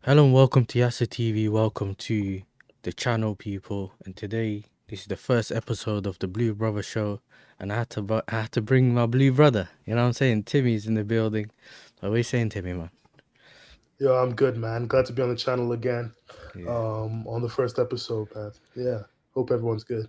Hello and welcome to Yasser TV. Welcome to the channel, people. And today, this is the first episode of the Blue Brother Show, and I had to bring my blue brother. You know what I'm saying? Timmy's in the building. What are you saying, Timmy, man? Yo, I'm good, man. Glad to be on the channel again. Yeah. On the first episode, man. Yeah. Hope everyone's good.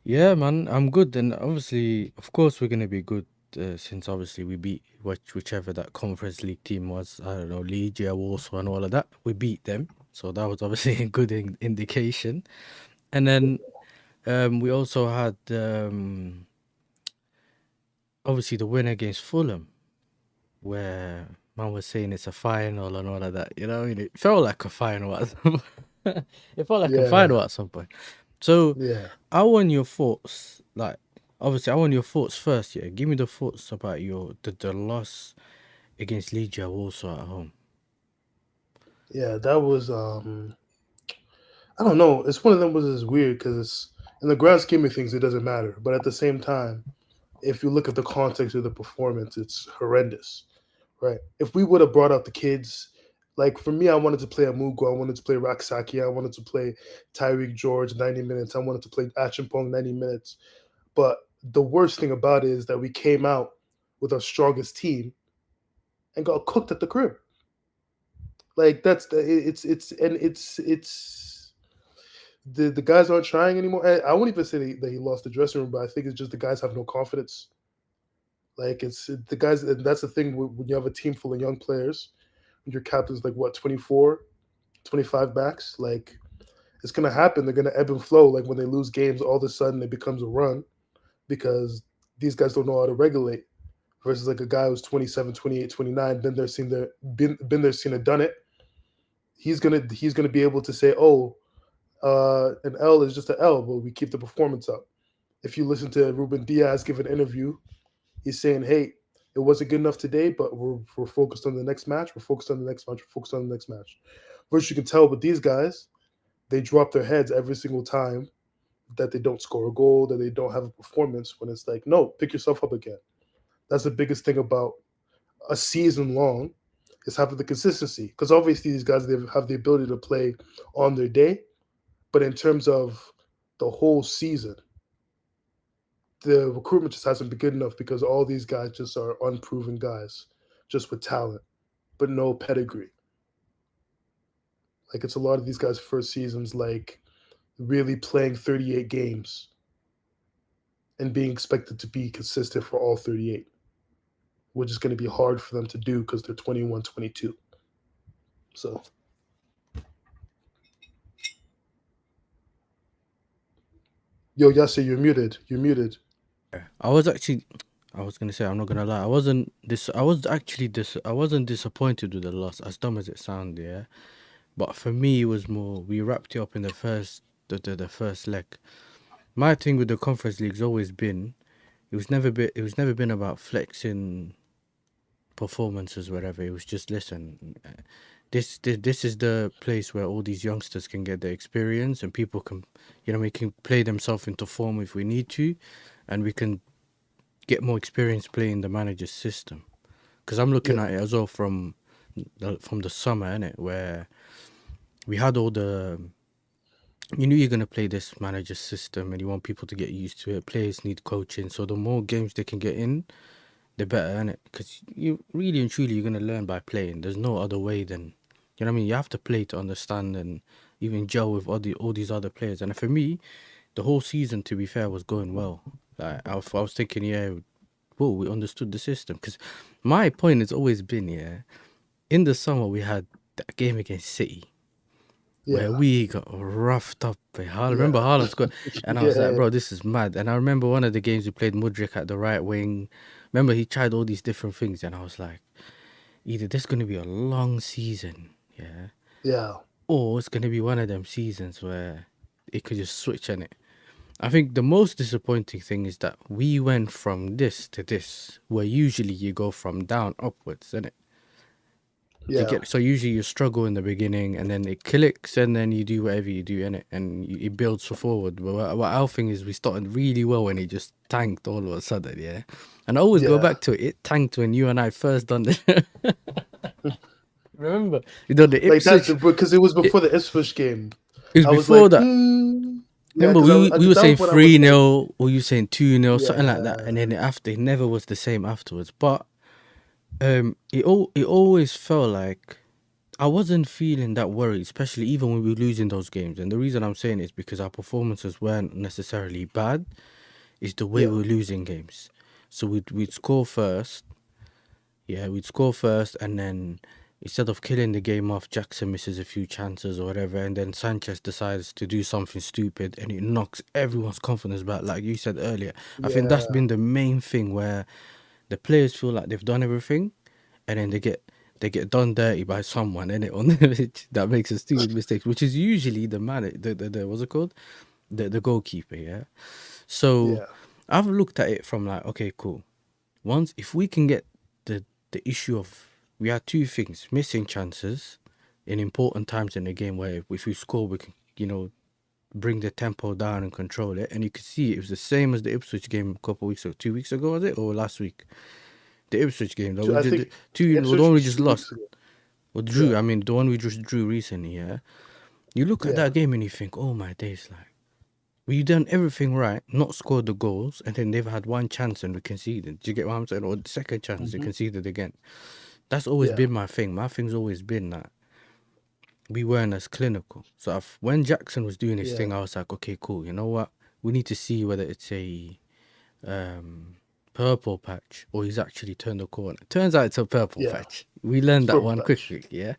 Yeah, man. I'm good, and obviously, of course, we're gonna be good. Since obviously we beat whichever that Conference League team was, I don't know, Leeds, Warsaw, and all of that. We beat them, so that was obviously a good indication. And then we also had obviously the win against Fulham, where man was saying it's a final and all of that. You know, it felt like a final at some it felt like a Yeah. final at some point. So Yeah. I want your thoughts, like obviously I want your thoughts first, yeah. Give me the thoughts about the loss against Legia also at home. Yeah. That was I don't know. It's one of them was is weird because it's in the grand scheme of things it doesn't matter. But at the same time, if you look at the context of the performance, it's horrendous. Right. If we would have brought out the kids, like for me, I wanted to play Amugo, I wanted to play Raksaki, I wanted to play Tyreek George 90 minutes, I wanted to play Achimpong 90 minutes. But the worst thing about it is that we came out with our strongest team and got cooked at the crib. Like that's the it's the guys aren't trying anymore. I won't even say that he lost the dressing room, but I think it's just the guys have no confidence. Like it's the guys, and that's the thing when you have a team full of young players. When your captain's like what 24, 25 backs, like it's gonna happen. They're gonna ebb and flow. Like when they lose games, all of a sudden it becomes a run because these guys don't know how to regulate versus like a guy who's 27, 28, 29, been there, seen it, done it. He's gonna be able to say, oh, an L is just an L, but we keep the performance up. If you listen to Ruben Diaz give an interview, he's saying, hey, it wasn't good enough today, but we're focused on the next match. We're focused on the next match. We're focused on the next match. Which you can tell with these guys, they drop their heads every single time that they don't score a goal, that they don't have a performance. When it's like, no, pick yourself up again. That's the biggest thing about a season long is having the consistency. Because obviously these guys they have the ability to play on their day, but in terms of the whole season, the recruitment just hasn't been good enough because all these guys just are unproven guys, just with talent, but no pedigree. Like it's a lot of these guys' first seasons, like really playing 38 games and being expected to be consistent for all 38, which is going to be hard for them to do because they're 21, 22. So, yo, Yasser, you're muted. You're muted. Yeah. I was gonna say, I'm not gonna lie, I wasn't disappointed with the loss, as dumb as it sounds, yeah. But for me, it was more, we wrapped it up in the first leg. My thing with the Conference League's always been, it was never been about flexing performances, whatever. It was just, listen, this is the place where all these youngsters can get their experience, and people can, we can play themselves into form if we need to, and we can get more experience playing the manager's system. Because I'm looking Yeah, at it as well from the summer, innit, where we had all the, you knew you're going to play this manager system and you want people to get used to it. Players need coaching. So the more games they can get in, the better, innit? Because you really and truly, you're going to learn by playing. There's no other way than, you know what I mean? You have to play to understand and even gel with all these other players. And for me, the whole season, to be fair, was going well. Like, I was thinking, yeah, whoa, we understood the system. Because my point has always been, yeah, in the summer, we had that game against City where yeah, we got roughed up by Haaland. yeah, Remember Haaland scored, and I was like, yeah, bro, this is mad. And I remember one of the games we played Mudrik at the right wing. Remember he tried all these different things, and I was like, either this is gonna be a long season, yeah, yeah, or it's gonna be one of them seasons where it could just switch on it. I think the most disappointing thing is that we went from this to this, where usually you go from down upwards, isn't it? You yeah, get, so usually you struggle in the beginning and then it clicks and then you do whatever you do in it and it builds forward. But what our thing is, we started really well and it just tanked all of a sudden, yeah. And I always go yeah, back to it. It tanked when you and I first done it. Remember The Like that Ipswich. because it was It, before the Ipswich game. it was I was before like, that. yeah, Remember, because we were that saying was when I was like, 3-0, or you saying 2-0, something like that, and yeah, then after, it never was the same afterwards. But it always felt like I wasn't feeling that worried, especially even when we were losing those games. And the reason I'm saying it is because our performances weren't necessarily bad. It's the way yeah, we were losing games. So we'd score first. Yeah, we'd score first, and then instead of killing the game off, Jackson misses a few chances or whatever, and then Sanchez decides to do something stupid, and it knocks everyone's confidence back. Like you said earlier, I think that's yeah, been the main thing where the players feel like they've done everything, and then they get done dirty by someone in it on the pitch that makes a stupid mistake, which is usually the man, the what's it called, the goalkeeper. Yeah, so yeah, I've looked at it from like, okay, cool. Once if we can get the issue of, we had two things: missing chances in important times in the game where if we score we can, bring the tempo down and control it. And you could see it was the same as the Ipswich game a couple of weeks ago, 2 weeks ago, was it, or last week? The Ipswich game that we I just think the Ipswich one we was just 2 weeks lost, ago. or drew. Yeah, I mean, the one we just drew recently. Yeah, you look at yeah, that game and you think, oh my days, like, we done everything right, not scored the goals, and then they've had one chance and we conceded. Do you get what I'm saying? Or the second chance, they hmm conceded again. That's always yeah, been my thing. My thing's always been that we weren't as clinical. So when Jackson was doing his yeah, thing, I was like, okay, cool. You know what? We need to see whether it's a um, purple patch or he's actually turned the corner. Turns out it's a purple yeah. patch. We learned that Purple one patch. quickly, yeah.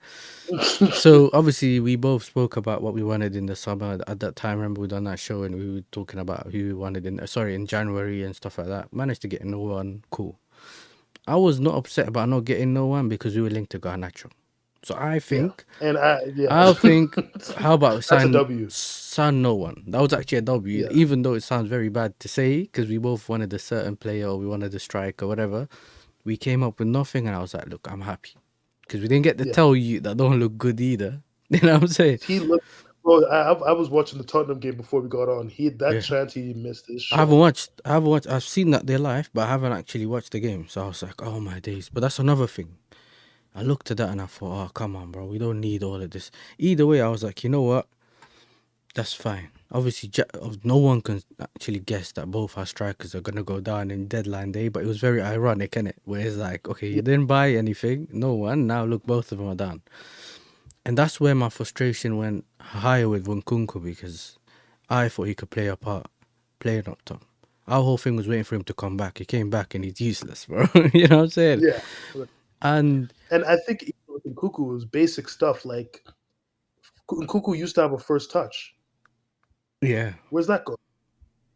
So obviously we both spoke about what we wanted in the summer. At that time, remember we done that show and we were talking about who we wanted in January and stuff like that. Managed to get no one, cool. I was not upset about not getting no one because we were linked to Garnacho. So Yeah, and yeah, I think, how about that's a W. sign no one? That was actually a W, Yeah, even though it sounds very bad to say because we both wanted a certain player or we wanted a strike or whatever. We came up with nothing, and I was like, look, I'm happy because we didn't get to yeah. tell you that don't look good either. You know what I'm saying? He looked. Well, I was watching the Tottenham game before we got on. That Yeah. chance he missed his I haven't shot. watched. I haven't watched. I've seen that they're live, but I haven't actually watched the game. So I was like, "Oh my days!" But that's another thing. I looked at that and I thought, "Oh come on, bro. We don't need all of this." Either way, I was like, "You know what? That's fine." Obviously, no one can actually guess that both our strikers are gonna go down in deadline day. But it was very ironic, innit? Where it's like, okay, Yeah, you didn't buy anything, no one. Now look, both of them are down, and that's where my frustration went higher with Nkunku because I thought he could play a part, playing up top. Our whole thing was waiting for him to come back. He came back and he's useless, bro. You know what I'm saying? yeah. And And I think even with Nkunku was basic stuff. Like Nkunku used to have a first touch. yeah, Where's that go?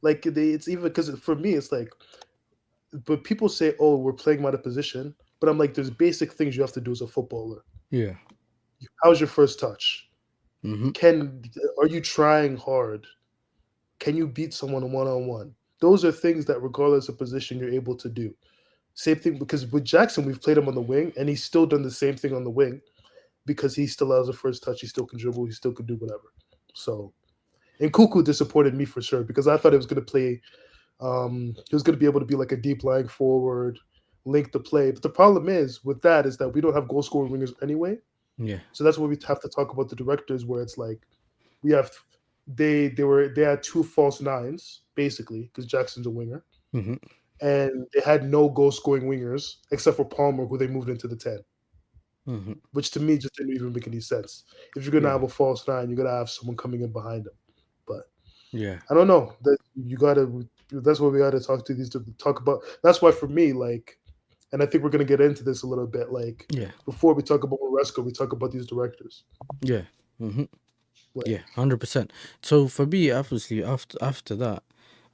Like it's even because for me, it's like, but people say, "Oh, we're playing him out of position," but I'm like, there's basic things you have to do as a footballer. yeah, How's your first touch? mm-hmm, Can Are you trying hard? Can you beat someone one on one? Those are things that, regardless of position, you're able to do. Same thing because with Jackson, we've played him on the wing, and he's still done the same thing on the wing because he still has a first touch. He still can dribble. He still can do whatever. So, and Kuku disappointed me for sure because I thought he was going to play. He was going to be able to be like a deep lying forward, link the play. But the problem is with that is that we don't have goal scoring wingers anyway. yeah, So that's where we have to talk about the directors, where it's like we have they had two false nines basically because Jackson's a winger, mm-hmm, and they had no goal scoring wingers except for Palmer, who they moved into the 10, mm-hmm, which to me just didn't even make any sense. If you're gonna yeah, have a false nine, you're gonna have someone coming in behind them. But yeah, I don't know. That you gotta. That's what we gotta talk to these to talk about. That's why for me, like, and I think we're gonna get into this a little bit. Like yeah, before we talk about Moresco, we talk about these directors. yeah, mm-hmm, Like, yeah, 100%. So for me, obviously, after that,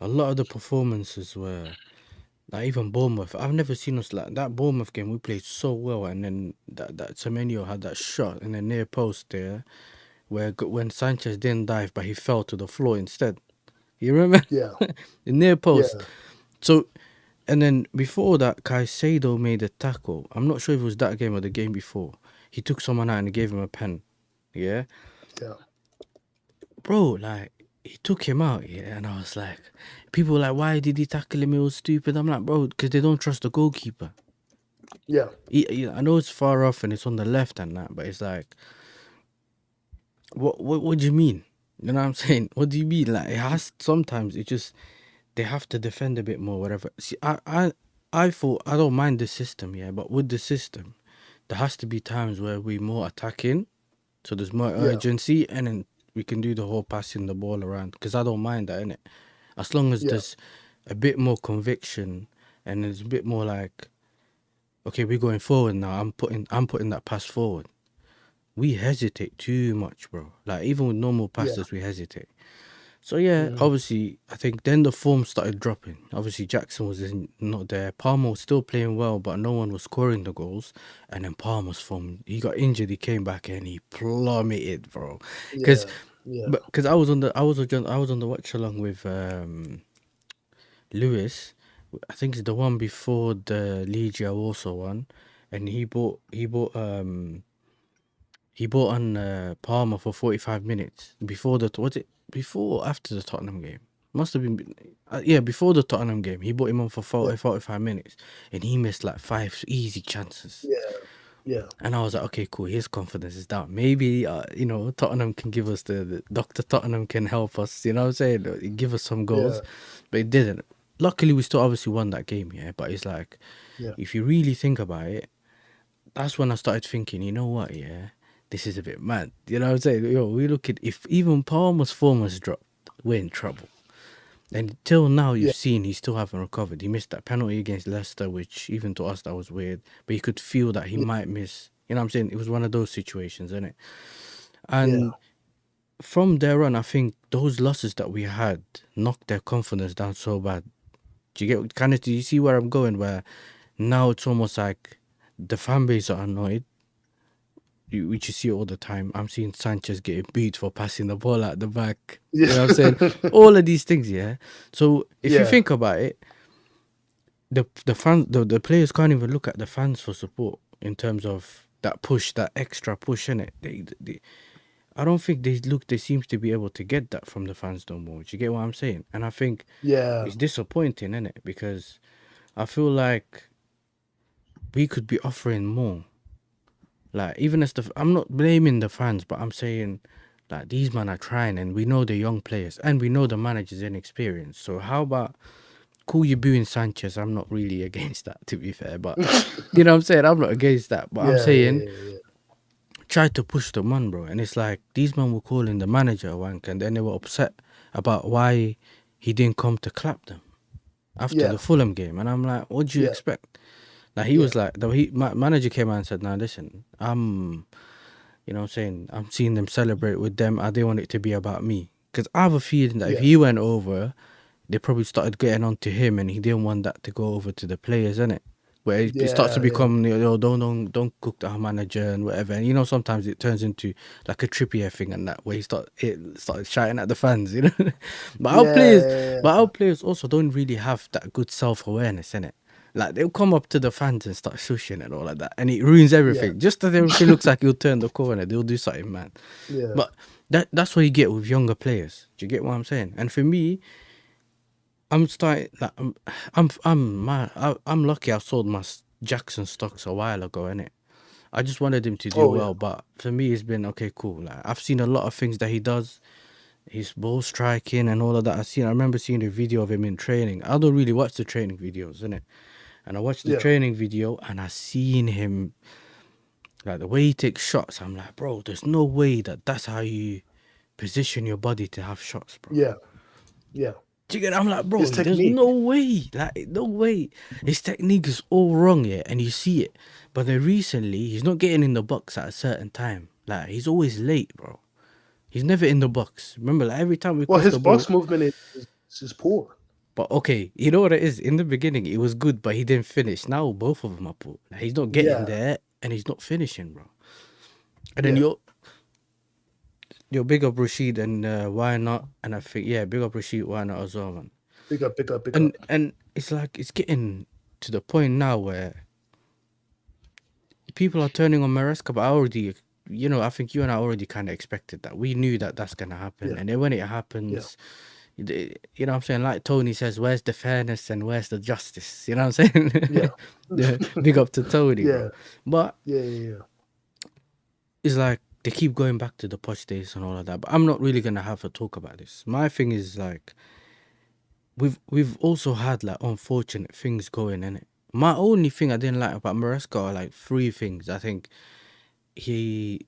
a lot of the performances were like even Bournemouth. I've never seen us like that. Bournemouth game, we played so well, and then that Semenyo had that shot in the near post there, where when Sanchez didn't dive, but he fell to the floor instead. You remember? yeah, The near post. yeah, So, and then before that, Caicedo made a tackle. I'm not sure if it was that game or the game before. He took someone out and he gave him a pen. Yeah, yeah, bro, like he took him out. Yeah, and I was like, people were like, why did he tackle him? It was stupid. I'm like, bro, because they don't trust the goalkeeper. Yeah, I know it's far off and it's on the left and that, but it's like, what do you mean? You know what I'm saying? What do you mean? Like it has sometimes it just they have to defend a bit more, whatever. See, I thought I don't mind the system, yeah, but with the system, there has to be times where we more attacking, so there's more yeah, urgency, and then we can do the whole passing the ball around. Because I don't mind that, innit? As long as yeah, there's a bit more conviction and there's a bit more like, okay, we're going forward now. I'm putting that pass forward. We hesitate too much, bro. Like even with normal yeah. passes, we hesitate. So yeah, Mhm. obviously, I think then the form started dropping. Obviously, Jackson was not there. Palmer was still playing well, but no one was scoring the goals. And then Palmer's form, he got injured. He came back and he plummeted, bro. Because, Yeah, yeah, because I was on the watch along with Lewis. I think it's the one before the Legia Warsaw one, and he bought on Palmer for 45 minutes before was it before or after the Tottenham game? Must have been, yeah, before the Tottenham game. He bought him on for yeah, 45 minutes and he missed like five easy chances. yeah, yeah, And I was like, okay, cool. His confidence is down. Maybe, Tottenham can give us the Dr. Tottenham can help us, you know what I'm saying? Give us some yeah, goals, but it didn't. Luckily, we still obviously won that game, yeah. But it's like, yeah, if you really think about it, that's when I started thinking, you know what, yeah, this is a bit mad. You know what I'm saying? Yo, we look at if even Palmer's form has dropped, we're in trouble. And till now, you've yeah, seen he still haven't recovered. He missed that penalty against Leicester, which even to us that was weird. But you could feel that he yeah, might miss. You know what I'm saying? It was one of those situations, isn't it? yeah, And from there on, I think those losses that we had knocked their confidence down so bad. Do you get kind of? Do you see where I'm going? Where now it's almost like the fan base are annoyed, which you see all the time. I'm seeing Sanchez getting beat for passing the ball at the back. You know what I'm saying? yeah, All of these things, yeah. So if you yeah, think about it, the players can't even look at the fans for support in terms of that push, that extra push in it. I don't think they seem to be able to get that from the fans no more. Do you get what I'm saying? And I think yeah, it's disappointing, isn't it? Because I feel like we could be offering more. Like even as I'm not blaming the fans, but I'm saying like these men are trying, and we know the young players, and we know the manager's inexperienced. So how about cool you booing Sanchez? I'm not really against that, to be fair, but you know what I'm saying, I'm not against that, but I'm yeah, yeah, saying yeah, try to push the man, bro. And it's like these men were calling the manager a wank, and then they were upset about why he didn't come to clap them after yeah, the Fulham game, and I'm like, what do you yeah, expect? Like he yeah, was like, manager came out and said, "Now listen, you know what I'm saying? I'm seeing them celebrate with them. I didn't want it to be about me." Because I have a feeling that if yeah, he went over, they probably started getting on to him and he didn't want that to go over to the players, innit? Where it starts to yeah, yeah, become, don't cook the manager and whatever. And sometimes it turns into like a Trippier thing and that where it started shouting at the fans, you know? but our players yeah, but our players also don't really have that good self awareness, innit? Like they'll come up to the fans and start shushing and all like that, and it ruins yeah, everything. Just as everything looks like he'll turn the corner, they'll do something, man. yeah, But that's what you get with younger players. Do you get what I'm saying? And for me, I'm starting like I'm lucky I sold my Jackson stocks a while ago, innit? I just wanted him to do oh yeah, well, but for me it's been okay, cool. Like I've seen a lot of things that he does, his ball striking and all of that. I remember seeing a video of him in training. I don't really watch the training videos, innit? And I watched the yeah, training video and I seen him like the way he takes shots. I'm like, bro, there's no way that's how you position your body to have shots, bro. yeah, yeah. Do you get it? I'm like, bro, His there's no technique, way. Like, no way. His technique is all wrong, yeah, and you see it. But then recently, he's not getting in the box at a certain time. Like, he's always late, bro. He's never in the box. Remember, like, every time we well, cross his the ball. box movement is poor. But okay, you know what it is? In the beginning, it was good, but he didn't finish. Now, both of them are poor. Like, he's not getting Yeah, there, and he's not finishing, bro. And then yeah. you're big up Rashid, and why not? And I think, yeah, big up Rashid, why not as well, man? Pick up, pick up, pick up. And it's like, it's getting to the point now where people are turning on Maresca, but I think you and I already kind of expected that. We knew that that's going to happen. Yeah, And then when it yeah, happens, You know what I'm saying? Like Tony says, where's the fairness and where's the justice? You know what I'm Yeah. saying? Big up to Tony, Yeah. bro. But Yeah. Yeah. Yeah. it's like they keep going back to the posh days and all of that. But I'm not really gonna have a talk about this. My thing is like we've also had like unfortunate things going in it. My only thing I didn't like about Maresca are like three things. I think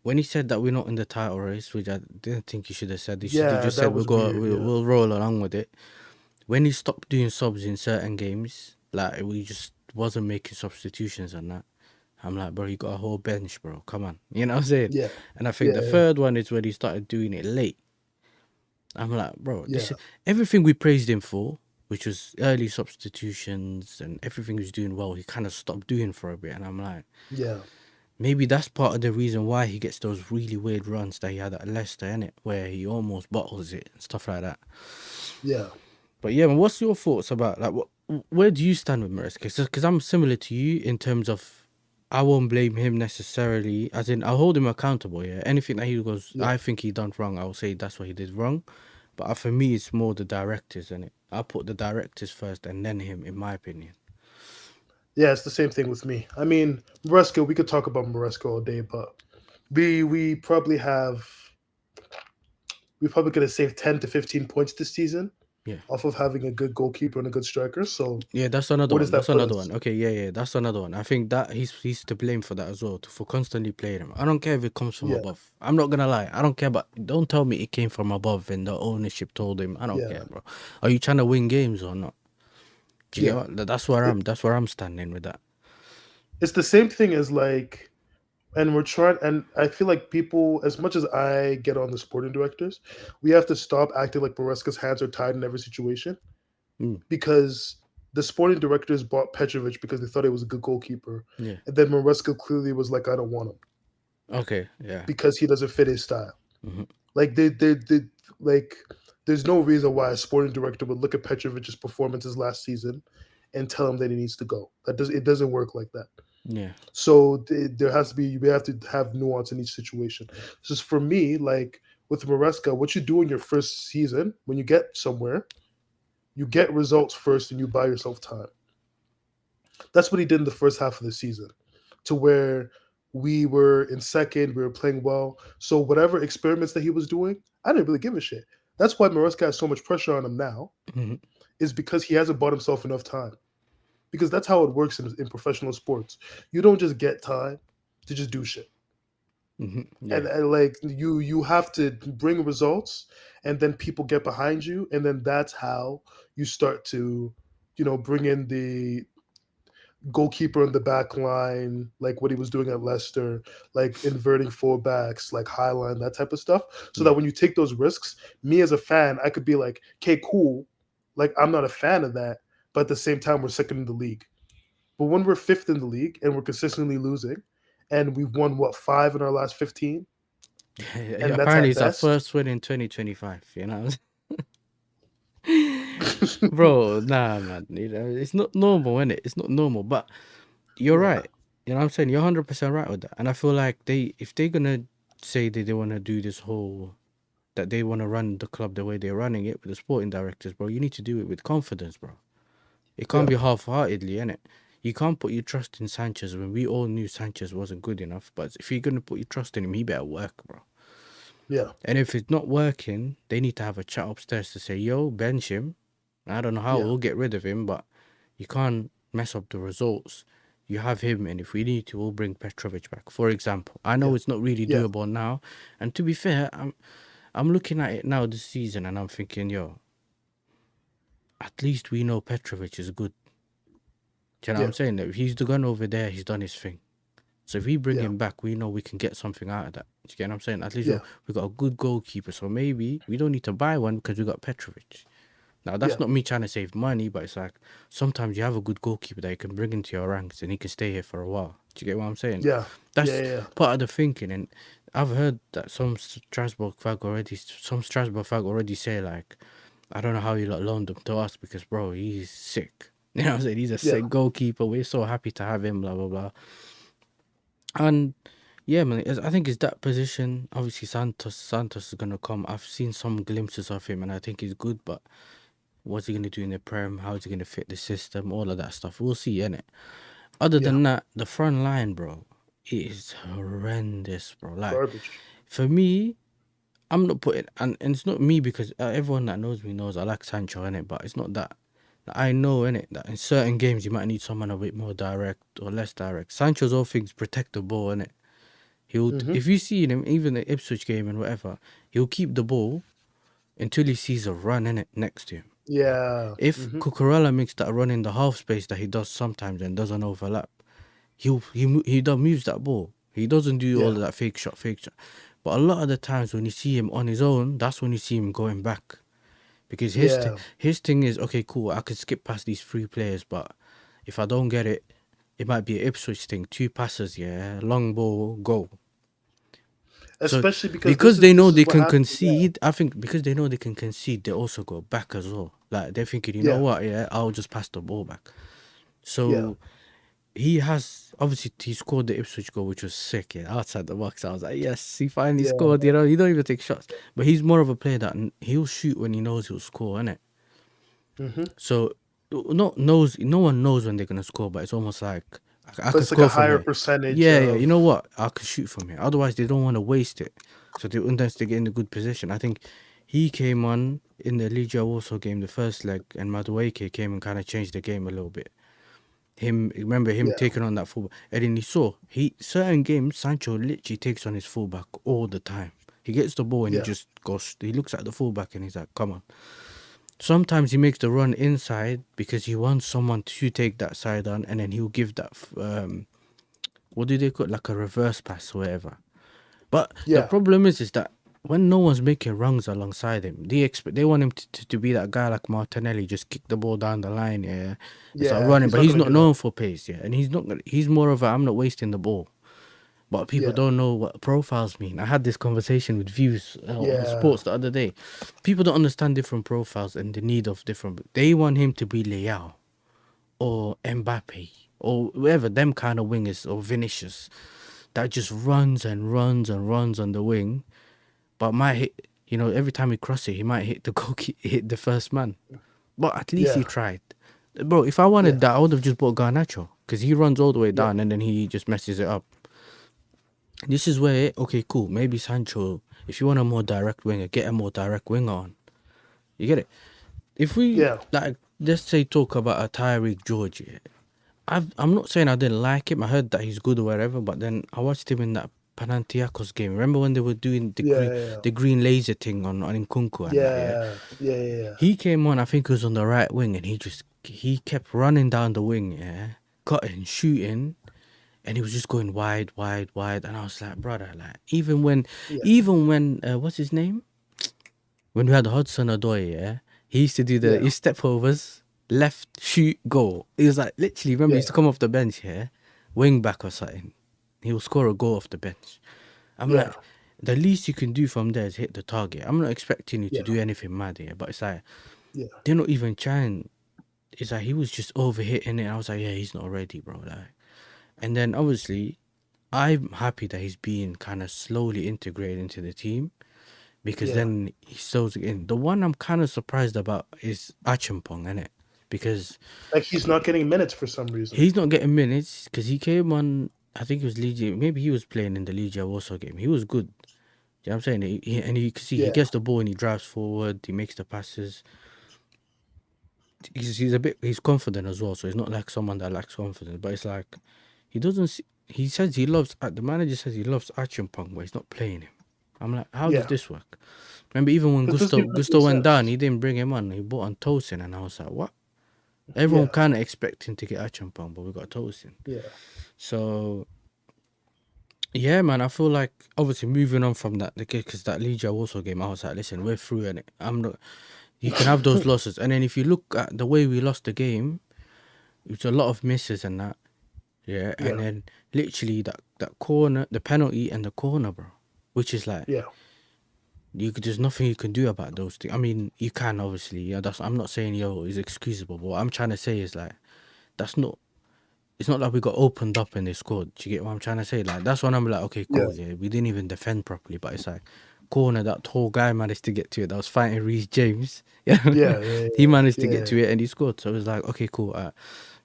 when he said that we're not in the title race, which I didn't think he should have said. He Yeah, just that said was weird. we'll, Yeah. we'll roll along with it. When he stopped doing subs in certain games, like we just wasn't making substitutions and that. I'm like, bro, you got a whole bench, bro. Come on. You know what I'm saying? Yeah. And I think Yeah. the Yeah. third one is when he started doing it late. I'm like, bro, Yeah. this is everything we praised him for, which was early substitutions and everything he was doing well, he kind of stopped doing for a bit. And I'm like, Yeah. maybe that's part of the reason why he gets those really weird runs that he had at Leicester, innit? Where he almost bottles it and stuff like that. Yeah. But yeah, man, what's your thoughts about like where do you stand with Maresca? Because I'm similar to you in terms of I won't blame him necessarily, as in I'll hold him accountable. Yeah, anything that he goes, Yeah. I think he done wrong. I'll say that's what he did wrong. But for me, it's more the directors, and it. I put the directors first and then him, in my opinion. Yeah. It's the same thing with me. I mean, Maresca. We could talk about Maresca all day, but we probably have we probably could have saved 10 to 15 points this season Yeah. off of having a good goalkeeper and a good striker. So Yeah, that's another where does one. That's that put another us? one. Okay, yeah, that's another one. I think that he's to blame for that as well, for constantly playing him. I don't care if it comes from Yeah. above. I'm not gonna lie. I don't care, but don't tell me it came from above and the ownership told him. I don't care, Yeah. bro. Are you trying to win games or not? Do you get Yeah. what? That's where It, I'm standing with that. it's the same thing as like, and we're trying, and I feel like people, as much as I get on the sporting directors, we have to stop acting like Maresca's hands are tied in every situation, Mm, because the sporting directors bought Petrovic because they thought he was a good goalkeeper, yeah. and then Maresca clearly was like, I don't want him Okay. Yeah. because he doesn't fit his style. Hmm. Like like there's no reason why a sporting director would look at Petrovic's performances last season and tell him that he needs to go. It doesn't work like that. Yeah. So there has to be we have to have nuance in each situation. Just for me, like with Maresca, what you do in your first season when you get somewhere, you get results first and you buy yourself time. That's what he did in the first half of the season, to where we were in second, we were playing well. So whatever experiments that he was doing, I didn't really give a shit. That's why Maresca has so much pressure on him now, Hmm. is because he hasn't bought himself enough time. Because that's how it works in professional sports. You don't just get time to just do shit. Yeah. And like you have to bring results, and then people get behind you, and then that's how you start to bring in the goalkeeper in the back line, like what he was doing at Leicester, like inverting fullbacks, like highline, that type of stuff. So that Yeah. when you take those risks, me as a fan, I could be like, okay, cool. Like I'm not a fan of that, but at the same time, we're second in the league. But when we're fifth in the league and we're consistently losing, and we've won what, five in our last 15, Yeah, and that's apparently at it's our best. first win in 2025. You know. Bro, nah, man. You know, it's not normal, innit? It's not normal. But you're Yeah, right. You know what I'm saying? You're 100% right with that. And I feel like if they're gonna say that they want to do this whole, that they want to run the club the way they're running it with the sporting directors, bro, you need to do it with confidence, bro. It can't yeah, be half-heartedly, innit? You can't put your trust in Sanchez when we all knew Sanchez wasn't good enough. But if you're gonna put your trust in him, he better work, bro. yeah, And if it's not working, they need to have a chat upstairs to say, yo, bench him. I don't know how yeah, we'll get rid of him, but you can't mess up the results. You have him, and if we need to, we'll bring Petrovic back. For example, I yeah, know it's not really yeah, doable now, and to be fair, I'm looking at it now this season, and I'm thinking, yo, at least we know Petrovic is good. Do you know what yeah, I'm saying? If he's the gun over there, he's done his thing. So if we bring yeah, him back, we know we can get something out of that. Do you get what I'm saying? At least yeah, we got a good goalkeeper, so maybe we don't need to buy one because we got Petrovic. Now yeah, that's not me trying to save money, but it's like sometimes you have a good goalkeeper that you can bring into your ranks and he can stay here for a while. Do you get what I'm saying? yeah, yeah, That's yeah, part of the thinking, and I've heard that some Strasbourg fag already say like, I don't know how you lot loaned him to us because bro, he's sick. You know what I'm saying? He's a yeah, sick goalkeeper. We're so happy to have him. Blah blah blah. And Yeah, man. I think it's that position. Obviously, Santos is gonna come. I've seen some glimpses of him, and I think he's good. But what's he gonna do in the Prem? How is he gonna fit the system? All of that stuff. We'll see, innit? Other Yeah, than that, the front line, bro, it is horrendous, bro. Like garbage. for me, I'm not putting, and it's not me because everyone that knows me knows I like Sancho in it, but it's not that. I know in it that in certain games you might need someone a bit more direct or less direct. Sancho's all things protect the ball in it. He'll Hmm. if you see him even the Ipswich game and whatever, he'll keep the ball until he sees a run in it next to him. Yeah. If Hmm. Cucurella makes that run in the half space that he does sometimes and doesn't overlap, moves that ball. He doesn't do all Yeah. of that fake shot. But a lot of the times when you see him on his own, that's when you see him going back. Because Yeah. his thing is, okay, cool, I could skip past these three players, but if I don't get it, it might be an Ipswich thing. Two passes, yeah, long ball, go. So Especially because because they know this is they what can happens. Yeah. concede, I think because they know they can concede, they also go back as well. Like they're thinking, you know Yeah. what, yeah, I'll just pass the ball back. Yeah. So he has obviously he scored the Ipswich goal, which was sick. Yeah, outside the box, I was like, yes, he finally Yeah. scored. You know, he don't even take shots, but he's more of a player that he'll shoot when he knows he'll score, innit? Hmm. So no one knows when they're gonna score, but it's almost like I But could it's like a score from higher here. percentage Yeah, yeah. You know of. what? I could shoot from here. Otherwise, they don't want to waste it. So unless they get in a good position. I think he came on in the Legia Warsaw game, the first leg, and Madueke came and kind of changed the game a little bit. Remember him Yeah. taking on that fullback, and then he certain games Sancho literally takes on his fullback all the time. He gets the ball and he Yeah. just goes. He looks at the fullback and he's like, "Come on." Sometimes he makes the run inside because he wants someone to take that side on, and then he'll give that what do they call it? Like a reverse pass or whatever. But the Yeah. problem is that when no one's making runs alongside him, they want him to be that guy like Martinelli, just kick the ball down the line, yeah, and start Yeah. running. He's But not he's gonna not do that. known for pace, yeah, and he's more of a I'm not wasting the ball. But people Yeah. don't know what profiles mean. I had this conversation with Views on Yeah. sports the other day. People don't understand different profiles and the need of different. They want him to be Leao or Mbappe or whoever them kind of wingers or Vinicius that just runs and runs and runs on the wing, but might hit. You know, every time he cross it, he might hit the hit the first man. But at least he Yeah. tried, bro. If I wanted Yeah. that, I would have just bought Garnacho because he runs all the way Yeah. down and then he just messes it up. This is where okay, cool. Maybe Sancho, if you want a more direct winger, get a more direct winger on. You get it? If we Yeah. like, let's say talk about a Tyreek George, yeah, I'm not saying I didn't like him. I heard that he's good or whatever, but then I watched him in that Panathinaikos game. Remember when they were doing Yeah. the green laser thing on Nkunku and that? Yeah, Yeah. Yeah. Yeah. he came on. I think he was on the right wing, and he kept running down the wing, yeah, cutting, shooting, and he was just going wide, wide, wide. And I was like, brother, like Yeah. even when what's his name? When we had Hudson Odoi, yeah, he used to do Yeah. his step overs, left, shoot, goal. He was like literally, remember, he used to Yeah. come off the bench here, wing back or something. He'll score a goal off the bench. I'm Yeah. like, the least you can do from there is hit the target. I'm not expecting you to Yeah. do anything mad here, but it's like Yeah. they're not even trying. It's like he was just over hitting it. I was like, yeah, he's not ready, bro. Like, and then obviously, I'm happy that he's being kind of slowly integrated into the team because Yeah. then he shows again. The one I'm kind of surprised about is Achimpong, innit? Because Like he's not getting minutes for some reason. he's not getting minutes because he came on. I think it was Legia. Maybe he was playing in the Legia Warsaw game. He was good. You know what I'm saying? And you can see he Yeah. gets the ball and he drives forward. He makes the passes. He's confident as well. So he's not like someone that lacks confidence. But it's like he doesn't. He says he loves. The manager says he loves Achimpong, but he's not playing him. I'm like, how does Yeah. this work? Remember, even when That doesn't even make any Gusto went down, sense. he didn't bring him on. He brought on Tosin, and I was like, what? Everyone Yeah. kind of expecting to get Achampong, but we got Tosin. Yeah. So yeah, man, I feel like obviously moving on from that, because that Legia Warsaw game, I was like, listen, we're through, and I'm not. You can have those losses, and then if you look at the way we lost the game, it's a lot of misses and that. Yeah, and Yeah. then literally that corner, the penalty and the corner, bro, which is like. Yeah. There's nothing you can do about those things. I mean, you can obviously. Yeah, I'm not saying it's excusable. But what I'm trying to say is like, that's not. it's not like we got opened up and they scored. Do you get what I'm trying to say? Like that's when I'm like, okay, Yeah, cool. Yeah, we didn't even defend properly, but it's like corner that tall guy managed to get to it. That was fighting Reece James. Yeah, yeah, yeah, he managed to get yeah, to it and he scored. So it was like, okay, cool.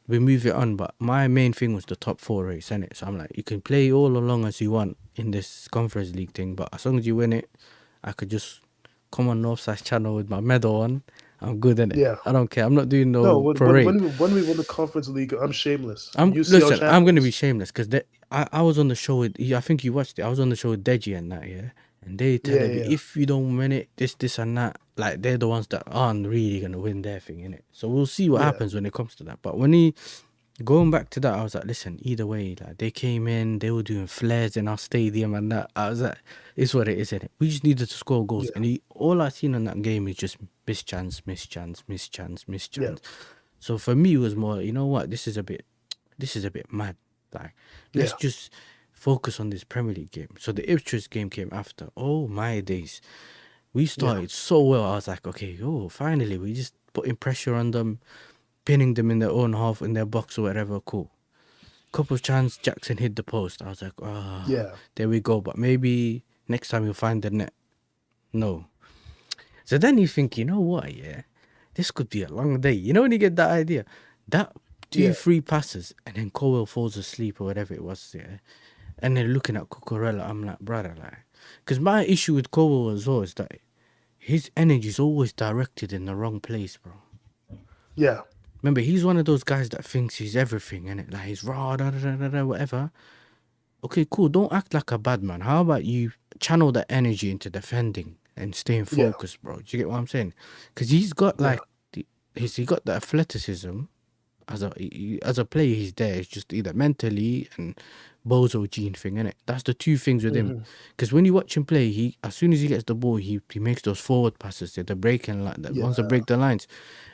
We move it on. But my main thing was the top four race, innit? So I'm like, you can play all along as you want in this conference league thing, but as long as you win it, I could just come on Northside channel with my medal on. I'm good in it. yeah. I don't care. I'm not doing No, no when parade. when we win the conference league, I'm shameless. I'm UCL listen. I'm gonna be champions. shameless because I was on the show with. I think you watched it. I was on the show with Deji and that. Yeah, and they Yeah, telling me yeah, if you don't win it, this and that. Like they're the ones that aren't really gonna win their thing in it. So we'll see what yeah, happens when it comes to that. But when he going back to that, I was like, listen. Either way, like they came in, they were doing flares in our stadium and that. I was like, it's what it is, innit? We just needed to score goals, yeah, and all I seen on that game is just miss chance, miss chance, miss chance, miss yeah, chance. So for me, it was more, you know what, this is a bit mad. Like, let's yeah, just focus on this Premier League game. So the Ipswich game came after. Oh my days. We yeah, started so well. I was like, okay, oh, finally, we just putting pressure on them, pinning them in their own half, in their box or whatever. Cool. Couple of chance, Jackson hit the post. I was like, ah, yeah, there we go. But maybe next time you'll find the net. No. So then you think, you know what, yeah, this could be a long day. You know when you get that idea, that two yeah, free passes, and then Cowell falls asleep or whatever it was, yeah. And then looking at Cucurella, I'm like, brother, like, because my issue with Cowell as well is that his energy is always directed in the wrong place, bro. yeah, Remember, he's one of those guys that thinks he's everything, and it like he's raw, whatever. Okay, cool. Don't act like a bad man. How about you channel that energy into defending and staying yeah, focused, bro? Do you get what I'm saying? Because he's got yeah, like, he got the athleticism as a player. He's there. It's just either mentally and bozo gene thing, innit? That's the two things with him. hmm, Because when you watch him play, he as soon as he gets the ball, he makes those forward passes. The breaking like that yeah, wants to break the lines,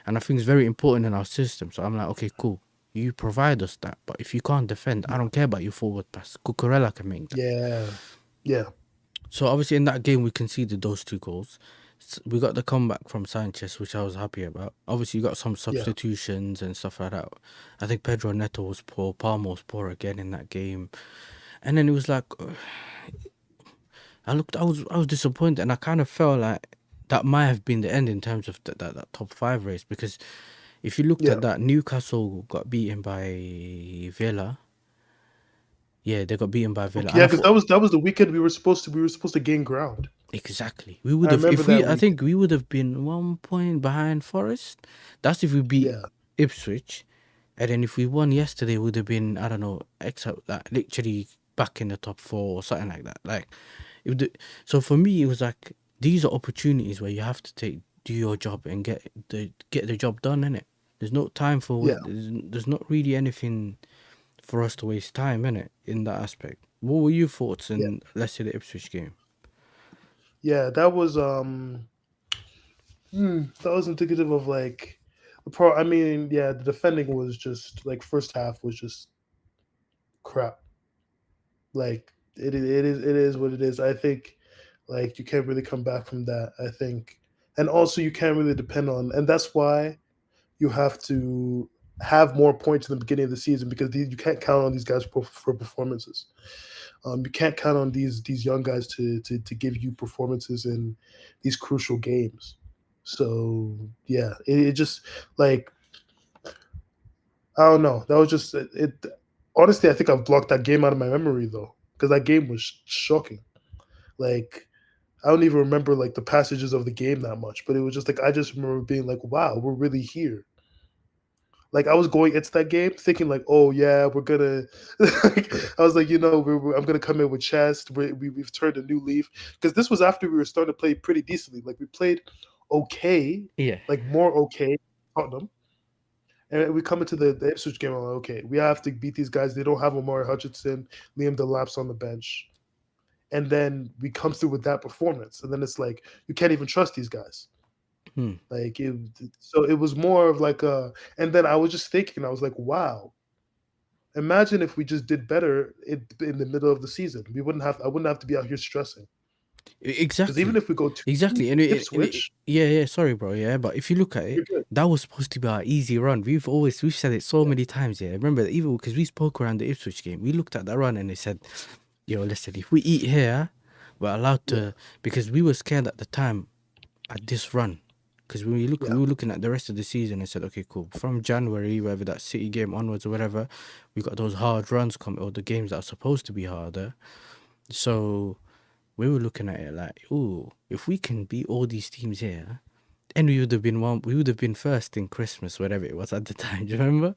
and I think it's very important in our system. So I'm like, okay, cool. You provide us that, but if you can't defend, I yeah, don't care about your forward pass. Cucurella can make that. yeah, yeah, So obviously in that game we conceded those two goals. We got the comeback from Sanchez, which I was happy about. Obviously, you got some yeah. substitutions and stuff like that. I think Pedro Neto was poor, Palmer was poor again in that game, and then it was like I was disappointed, and I kind of felt like that might have been the end in terms of that top five race because if you looked Yeah. at that, Newcastle got beaten by Villa. Yeah, they got beaten by Villa, Okay, and yeah, I because thought that was the weekend we were supposed to gain ground. exactly we would I have remember if we that I week. think we would have been 1 point behind Forest. That's if we beat Yeah, Ipswich, and then if we won yesterday, would have been I don't know, except like literally back in the top four or something like that. Like it would. So for me, it was like these are opportunities where you have to do your job and get the job done in it. There's no time for yeah, there's not really anything for us to waste time in it in that aspect. What were your thoughts yeah, in let's say the Ipswich game? yeah. That was indicative of like the pro. I mean, yeah, the defending was just like first half was just crap. Like it is what it is. I think like you can't really come back from that. I think, and also you can't really depend on, and that's why you have to have more points in the beginning of the season because you can't count on these guys for performances. You can't count on these young guys to give you performances in these crucial games. So yeah, it just like I don't know. That was just it. Honestly, I think I've blocked that game out of my memory though, because that game was shocking. Like I don't even remember like the passages of the game that much, but it was just like I just remember being like, "Wow, we're really here." Like I was going into that game thinking like, "Oh yeah, we're gonna." Like, I was like, I'm gonna come in with chest. We've turned a new leaf because this was after we were starting to play pretty decently. Like we played okay, Yeah. like more okay, Tottenham, and we come into the Ipswich game. I'm like, okay, we have to beat these guys. They don't have Omari Hutchinson, Liam Delap's on the bench, and then we come through with that performance, and then it's like you can't even trust these guys. Hmm. Like so it was more of like a, and then I was just thinking, I was like, wow, imagine if we just did better in the middle of the season. I wouldn't have to be out here stressing. Because even Exactly, if we go to exactly, and Ipswich, yeah, yeah. Sorry, bro. Yeah, but if you look at you're it, good. that was supposed to be our easy run. We've said it so Yeah, many times. Yeah, remember even because we spoke around the Ipswich game, we looked at that run and they said, "Yo, listen, if we eat here, we're allowed yeah, to." Because we were scared at the time at this run. Because yeah, we were looking at the rest of the season and said, okay, cool. From January, whether that City game onwards or whatever, we got those hard runs coming, or the games that are supposed to be harder. So we were looking at it like, ooh, if we can beat all these teams here, and we would have been we would have been first in Christmas, whatever it was at the time. Do you remember?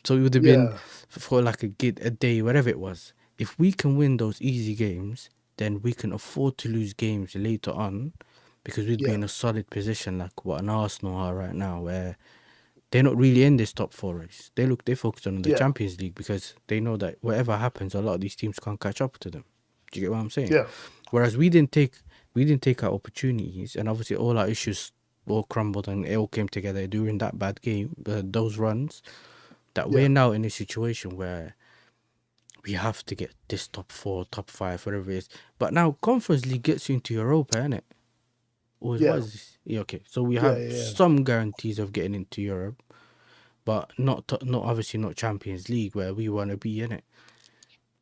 So it would have been yeah, for like a day, whatever it was. If we can win those easy games, then we can afford to lose games later on, because we'd be yeah, in a solid position like what an Arsenal are right now, where they're not really in this top four race. They focus on the yeah, Champions League because they know that whatever happens, a lot of these teams can't catch up to them. Do you get what I'm saying? yeah, Whereas we didn't take our opportunities, and obviously all our issues all crumbled and it all came together during that bad game, those runs. That yeah, we're now in a situation where we have to get this top four, top five, whatever it is. But now Conference League gets you into Europa, innit? Or what yeah, is this? Yeah, okay, so we yeah, have yeah, yeah. some guarantees of getting into Europe, but not obviously not Champions League where we want to be in it.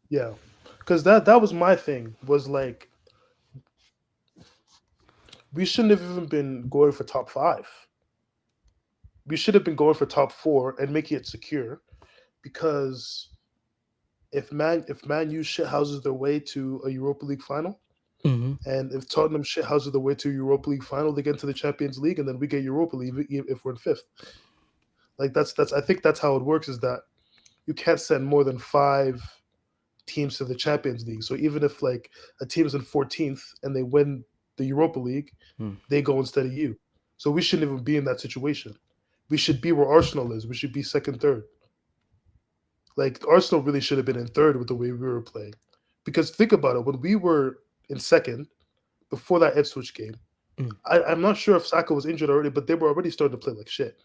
Yeah. Because that was my thing, was like we shouldn't have even been going for top five. We should have been going for top four and making it secure. Because if Man U shithouses their way to a Europa League final, Mm-hmm. and if Tottenham shithouses their way to a Europa League final, they get into the Champions League, and then we get Europa League if we're in fifth. Like that's I think that's how it works. Is that you can't send more than five teams to the Champions League. So even if like a team is in 14th and they win the Europa League, Mm. they go instead of you. So we shouldn't even be in that situation. We should be where Arsenal is. We should be second, third. Like Arsenal really should have been in third with the way we were playing. Because think about it, when we were in second before that Ipswich game, Mm. I'm not sure if Saka was injured already, but they were already starting to play like shit.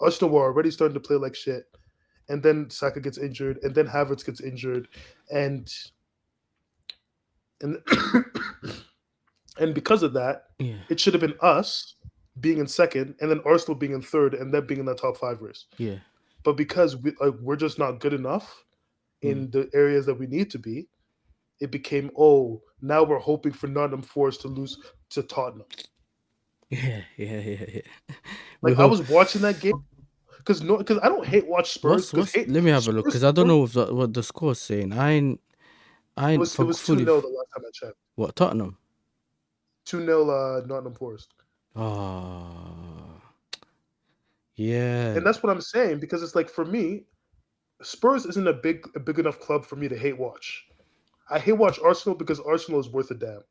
Arsenal were already starting to play like shit, and then Saka gets injured, and then Havertz gets injured, and and and because of that, Yeah, it should have been us being in second, and then Arsenal being in third, and them being in that top five race. yeah. But because we're just not good enough Mm. in the areas that we need to be, it became, oh, now we're hoping for Nottingham Forest to lose to Tottenham. Yeah, yeah, yeah, yeah. We Like I hope. was watching that game because I don't hate watch Spurs because What's? hate Let me have a look because Spurs I don't Spurs know what the score's saying. I ain't it was 2 fully. nil the last time I checked. What, Tottenham? 2-0 Nottingham Forest. Oh, yeah, And that's what I'm saying because it's like for me, Spurs isn't a big enough club for me to hate watch. I hate watch Arsenal because Arsenal is worth a damn.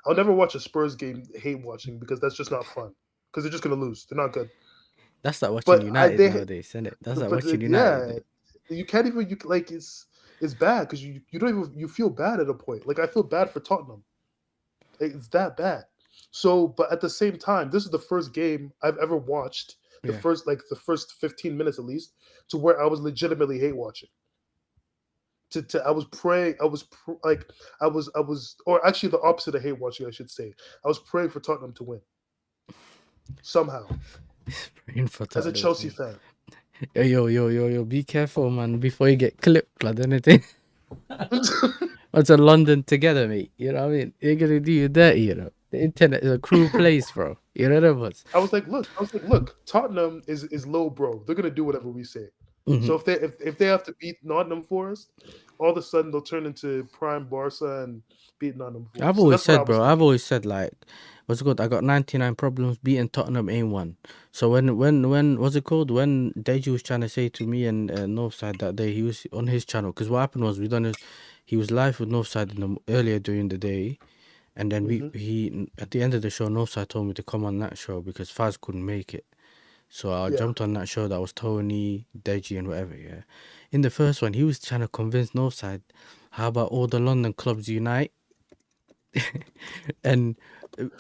I'll never watch a Spurs game hate watching because that's just not fun. Because they're just gonna lose. They're not good. that's like watching But I United they nowadays, isn't it? That's like but watching United. yeah, you can't even you like it's bad because you don't even you feel bad at a point. Like I feel bad for Tottenham. It's that bad. So, but at the same time, this is the first game I've ever watched. Yeah. The first 15 minutes at least, to where I was legitimately hate watching. I was praying. I was, or actually the opposite of hate watching, I should say. I was praying for Tottenham to win somehow Praying for as a Tottenham Chelsea to. fan. Yo, be careful, man, before you get clipped, like anything. What's a London together, mate? You know what I mean? They're gonna do you dirty, you know. The internet is a cruel place, bro. You know what I was? I was like, look, Tottenham is low, bro. They're gonna do whatever we say. Hmm. So if they have to beat Nottingham Forest, all of a sudden they'll turn into prime Barca and beat Nottingham I've Forest. So always that's what I said, was bro. I've thinking. always said, like, what's it called? I got 99 problems. Beating Tottenham ain't one. So when what's it called? When Deji was trying to say to me and Northside that day, he was on his channel. Because what happened was he was live with Northside earlier during the day, and then Hmm. he at the end of the show, Northside told me to come on that show because Faz couldn't make it. So I Yeah, jumped on that show that was Tony, Deji, and whatever. Yeah, in the first one, he was trying to convince Northside, how about all the London clubs unite? And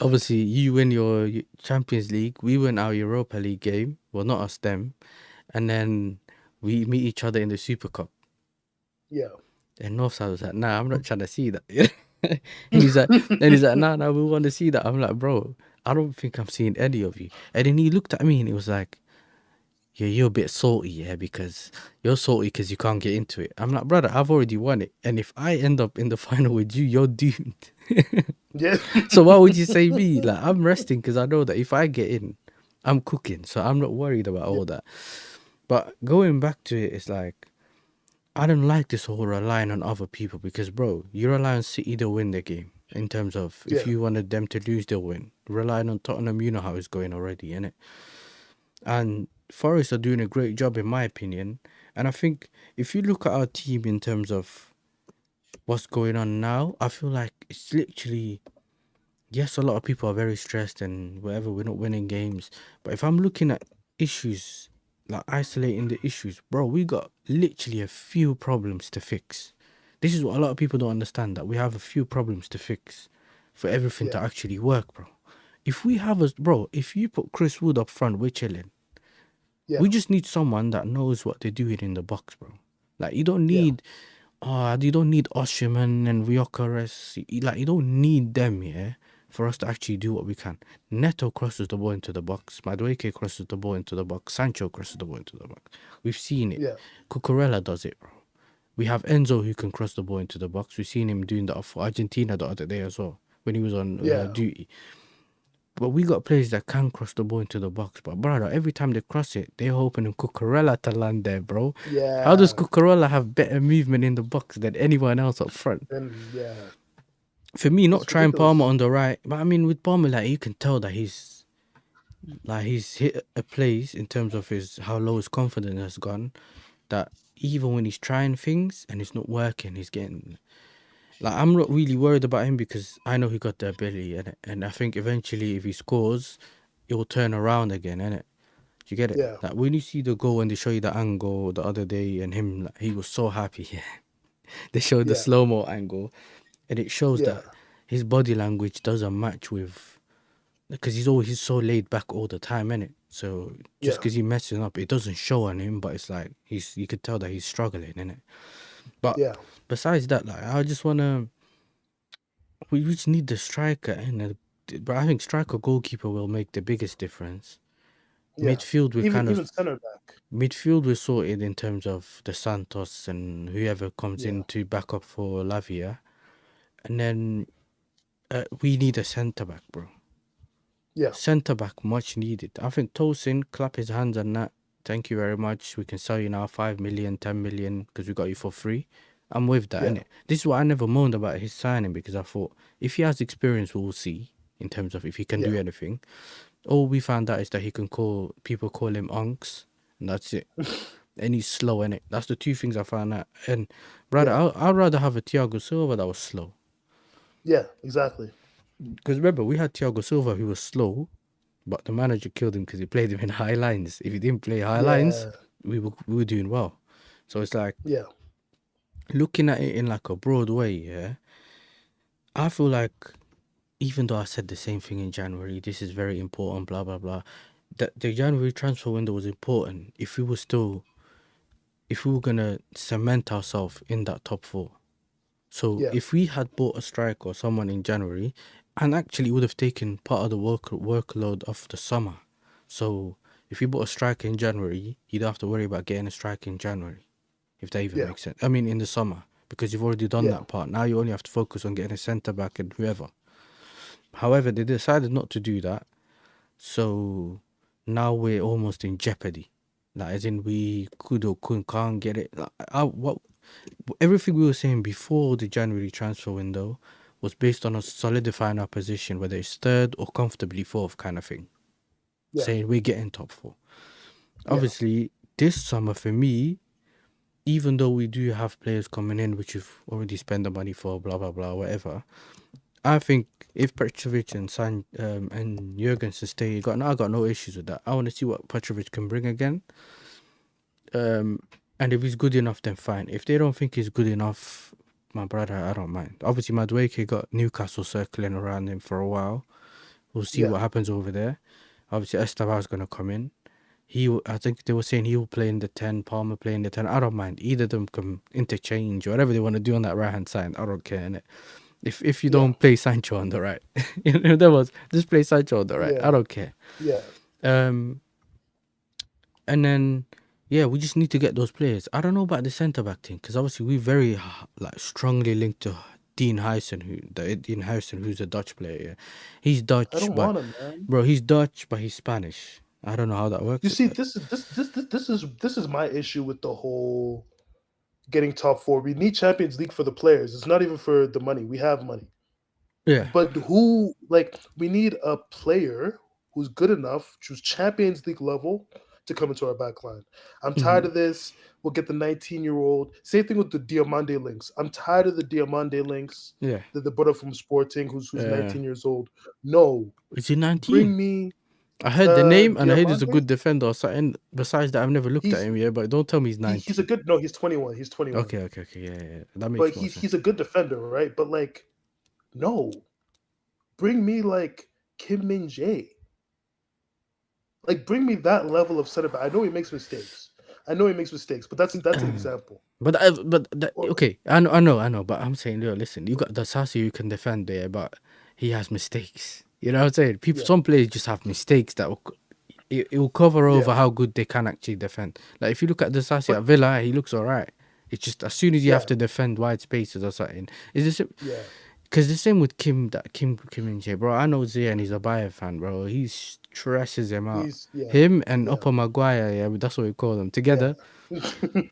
obviously, you win your Champions League, we win our Europa League game. Well, not us, them. And then we meet each other in the Super Cup. yeah. And Northside was like, nah, I'm not trying to see that. and he's like, nah, nah, we want to see that. I'm like, bro, I don't think I'm seeing any of you. And then he looked at me and he was like, yeah, you're a bit salty, yeah, because you're salty because you can't get into it. I'm like, brother, I've already won it. And if I end up in the final with you, you're doomed. Yeah. So why would you say me? Like, I'm resting because I know that if I get in, I'm cooking. So I'm not worried about Yeah. all that. But going back to it, it's like, I don't like this whole relying on other people because, bro, you rely on City to win the game. In terms of if Yeah. you wanted them to lose, they'll win. Relying on Tottenham, you know how it's going already, innit? And Forest are doing a great job, in my opinion. And I think if you look at our team in terms of what's going on now, I feel like it's literally, yes, a lot of people are very stressed and whatever, we're not winning games. But if I'm looking at issues, like isolating the issues, bro, we got literally a few problems to fix. This is what a lot of people don't understand, that we have a few problems to fix for everything to Yeah. actually work, bro. If we have a, bro, if you put Chris Wood up front, we're chilling. Yeah. We just need someone that knows what they're doing in the box, bro. Like you don't Yeah. need, you don't need Oshiman and Ryokeres. Like you don't need them, yeah, for us to actually do what we can. Neto crosses the ball into the box. Madueke crosses the ball into the box. Sancho crosses the ball into the box. We've seen it. Yeah. Cucurella does it, bro. We have Enzo who can cross the ball into the box. We've seen him doing that for Argentina the other day as well when he was on Yeah. duty. But we got players that can cross the ball into the box. But brother, every time they cross it, they're hoping Cucurella to land there, bro. How does Yeah. Cucurella have better movement in the box than anyone else up front? And yeah, For me, not it's trying Palmer ridiculous. on the right, but I mean with Palmer, like you can tell that he's hit a place in terms of his how low his confidence has gone. That even when he's trying things and it's not working, he's getting like I'm not really worried about him because I know he got the ability and I think eventually if he scores, it will turn around again, innit? Do you get it? Yeah. Like when you see the goal and they show you the angle the other day and him, like, he was so happy. Yeah, they showed the Yeah. slow mo angle, and it shows Yeah. that his body language doesn't match with because he's so laid back all the time, innit? So just Yeah. because he's messing up, it doesn't show on him, but it's like you could tell that he's struggling, innit? But Yeah. besides that, like I just wanna we just need the striker but I think striker goalkeeper will make the biggest difference. Yeah. Midfield we Even kind of even center back. Midfield we're sorted in terms of the Santos and whoever comes Yeah. in to back up for Lavia. And then we need a centre back, bro. Yeah. Centre back, much needed. I think Tosin, clap his hands on that. Thank you very much. We can sell you now 5 million, 10 million because we got you for free. I'm with that, Yeah. innit? This is what I never moaned about his signing because I thought if he has experience, we'll see in terms of if he can Yeah. do anything. All we found out is that people call him Unks, and that's it. And he's slow in it. That's the two things I found out. And brother, Yeah. I'd rather have a Thiago Silva that was slow. Yeah. Exactly. Because remember, we had Thiago Silva who was slow, but the manager killed him because he played him in high lines. If he didn't play high lines, Yeah. we were doing well. So it's like Yeah. looking at it in like a broad way. Yeah, I feel like even though I said the same thing in January, this is very important. Blah blah blah. That the January transfer window was important. If we were gonna cement ourselves in that top four. So Yeah. if we had bought a striker or someone in January, and actually would have taken part of the workload off the summer. So if you bought a striker in January, you don't have to worry about getting a striker in January, if that even Yeah. makes sense. I mean, in the summer, because you've already done Yeah. that part. Now you only have to focus on getting a centre back and whoever. However, they decided not to do that. So now we're almost in jeopardy. Like, as in, we could or couldn't, can't get it. Like, what everything we were saying before the January transfer window was based on us solidifying our position, whether it's third or comfortably fourth kind of thing. Yeah. Saying we're getting top four. Yeah. Obviously, this summer for me, even though we do have players coming in, which we've already spent the money for, blah blah blah, whatever. I think if Petrovic and Jurgensen stay, I got no issues with that. I want to see what Petrovic can bring again. And if he's good enough, then fine. If they don't think he's good enough, my brother, I don't mind. Obviously, Madueke got Newcastle circling around him for a while. We'll see Yeah. what happens over there. Obviously, Estavar's going to come in. I think they were saying he will play in the 10, Palmer play in the 10. I don't mind. Either of them can interchange, whatever they want to do on that right hand side. I don't care, innit? If you Yeah, don't play Sancho on the right, you know that was just play Sancho on the right. I yeah, don't care. yeah. Um, and then yeah, we just need to get those players. I don't know about the centre back thing because obviously we very like strongly linked to Dean Huijsen, who's a Dutch player. Yeah. He's I Dutch, don't but want him, man. bro, he's Dutch, but he's Spanish. I don't know how that You works. see, this is my issue with the whole getting top four. We need Champions League for the players. It's not even for the money. We have money. Yeah. But who like we need a player who's good enough, who's Champions League level to come into our back line. I'm tired Hmm. of this. We'll get the 19-year-old. Same thing with the Diamande links. I'm tired of the Diamande links. Yeah. The brother from Sporting who's Uh, 19 years old. No. is he 19? Bring me I heard the name and I heard he's a Diamande. good defender or something. Besides that, I've never looked at He's him yet, but don't tell me he's he's a 19. good no, he's 21. He's 21. Okay, okay, okay. Yeah, yeah, yeah. That But makes more sense. he's a good defender, right? But like, no. Bring me like Kim Min Jae. Like, bring me that level of center back. I know he makes mistakes. I know he makes mistakes, but that's an example. Or Okay, I know. But I'm saying, yo, listen, you got the Sassy who can defend there, but he has mistakes. You know what I'm saying? People, yeah, some players just have mistakes that it will cover over yeah. how good they can actually defend. Like if you look at the Sassy But at Villa, he looks alright. It's just as soon as you have yeah, to defend wide spaces or something, is this yeah. because the same with Kim and Jay, bro. I know Zia and he's a Bayern fan, bro. He stresses him out. He's yeah, Him and yeah, Upper Maguire, yeah, that's what we call them yeah. together.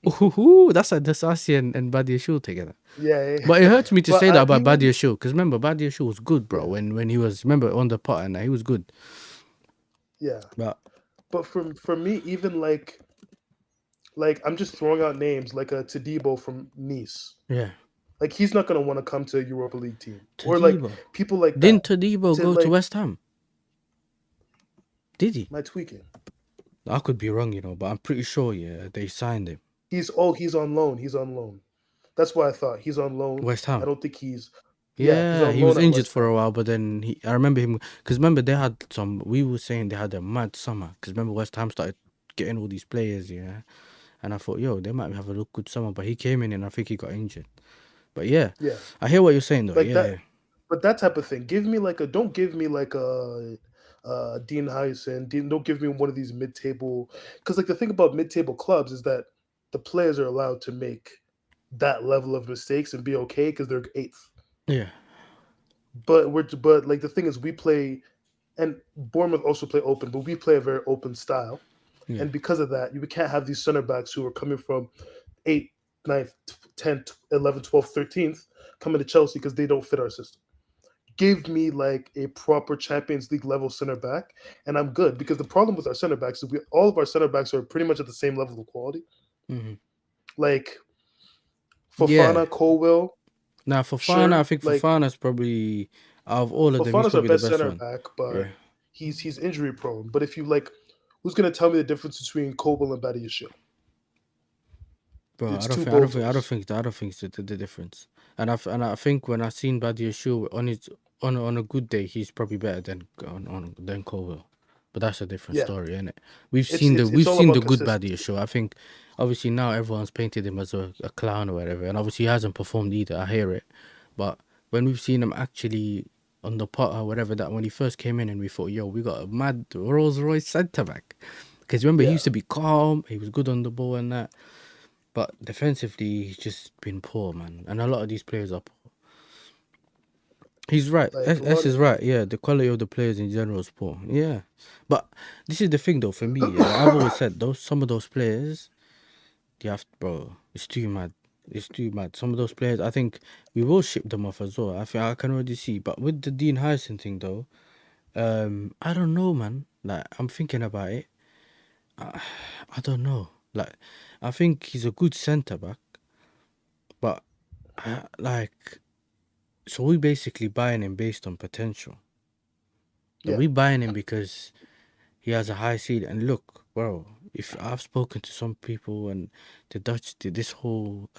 Ooh, that's like Dasasi and Badia Shul together. Yeah, But it yeah. hurts me to But say that about even Badia Shul, because remember Badia Shul was good, bro. yeah, When he was remember on the pot and that, he was good. yeah. But But for me, even like I'm just throwing out names like a Tadibo from Nice. yeah, Like he's not gonna want to come to a Europa League team or like Tadibo. people like Didn't that. Tadibo To go to like West Ham? Did he? my tweaking. I could be wrong, but I'm pretty sure, yeah, they signed him. He's on loan. He's on loan. That's what I thought. He's on loan. West I Ham. don't think he's yeah, he's Yeah, on he was loan at injured West for a Ham. while, but then I remember him because remember they had some. We were saying they had a mad summer because remember West Ham started getting all these players, yeah. And I thought, yo, they might have a look good summer, but he came in and I think he got injured. But yeah, Yeah. I hear what you're saying though. Like Yeah, that yeah, but that type of thing. Give me like a don't give me like a Dean Hyson. Don't give me one of these mid-table because like the thing about mid-table clubs is that the players are allowed to make that level of mistakes and be okay because they're eighth. yeah, But like the thing is we play and Bournemouth also play open, but we play a very open style. yeah. And because of that, you can't have these center backs who are coming from 8th, ninth, 10th, 11th, 12th, 13th coming to Chelsea because they don't fit our system. Give me like a proper Champions League level center back, and I'm good. Because the problem with our center backs is all of our center backs are pretty much at the same level of quality. Hmm. Like Yeah. Fofana, Colwell, Now for Fana, I sure. think Like Fofana's probably out of all of them, he's Fofana's our probably the best best center one. back, Yeah, but he's injury prone. But if you like, who's gonna tell me the difference between Colwell and Badiashile? bro. It's two I don't bozos. think, it's the difference. And I think when I seen Badia Shul on his on a good day, he's probably better than Colwell. But that's a different Yeah, story, isn't it? We've it's seen the it's it's we've all seen about the good Badia consistency. Shul. I think obviously now everyone's painted him as a clown or whatever, and obviously he hasn't performed either. I hear it, but when we've seen him actually on the pot or whatever, that when he first came in and we thought, yo, we got a mad Rolls Royce centre back. Because remember, he Yeah, used to be calm, he was good on the ball and that. But defensively, he's just been poor, man. And a lot of these players are poor. He's right. like S, a S lot is of right. Yeah, the quality of the players in general is poor. Yeah. But this is the thing, though, for me. Yeah, like I've always said, some of those players, bro, it's too mad. It's too mad. Some of those players, I think we will ship them off as well. I think I can already see. But with the Dean Hyson thing, though, I don't know, man. Like, I'm thinking about it. I don't know. Like, I think he's a good centre back, but like, so we basically buying him based on potential. Like, yeah, we buying him because he has a high seed. And look, bro, if I've spoken to some people and the Dutch did this whole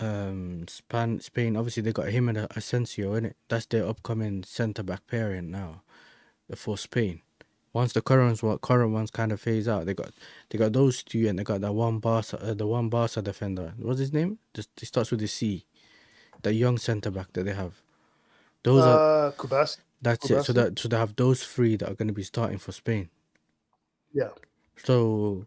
Spain, obviously they got him and Asensio in it. That's their upcoming centre back pairing now for Spain. Once the current ones kind of phase out, they got those two and they got that one Barca defender. What's his name? Just it starts with a C. The young centre back that they have. Those are Kubasi. that's it. So Kubasi. they have those three that are going to be starting for Spain. Yeah. So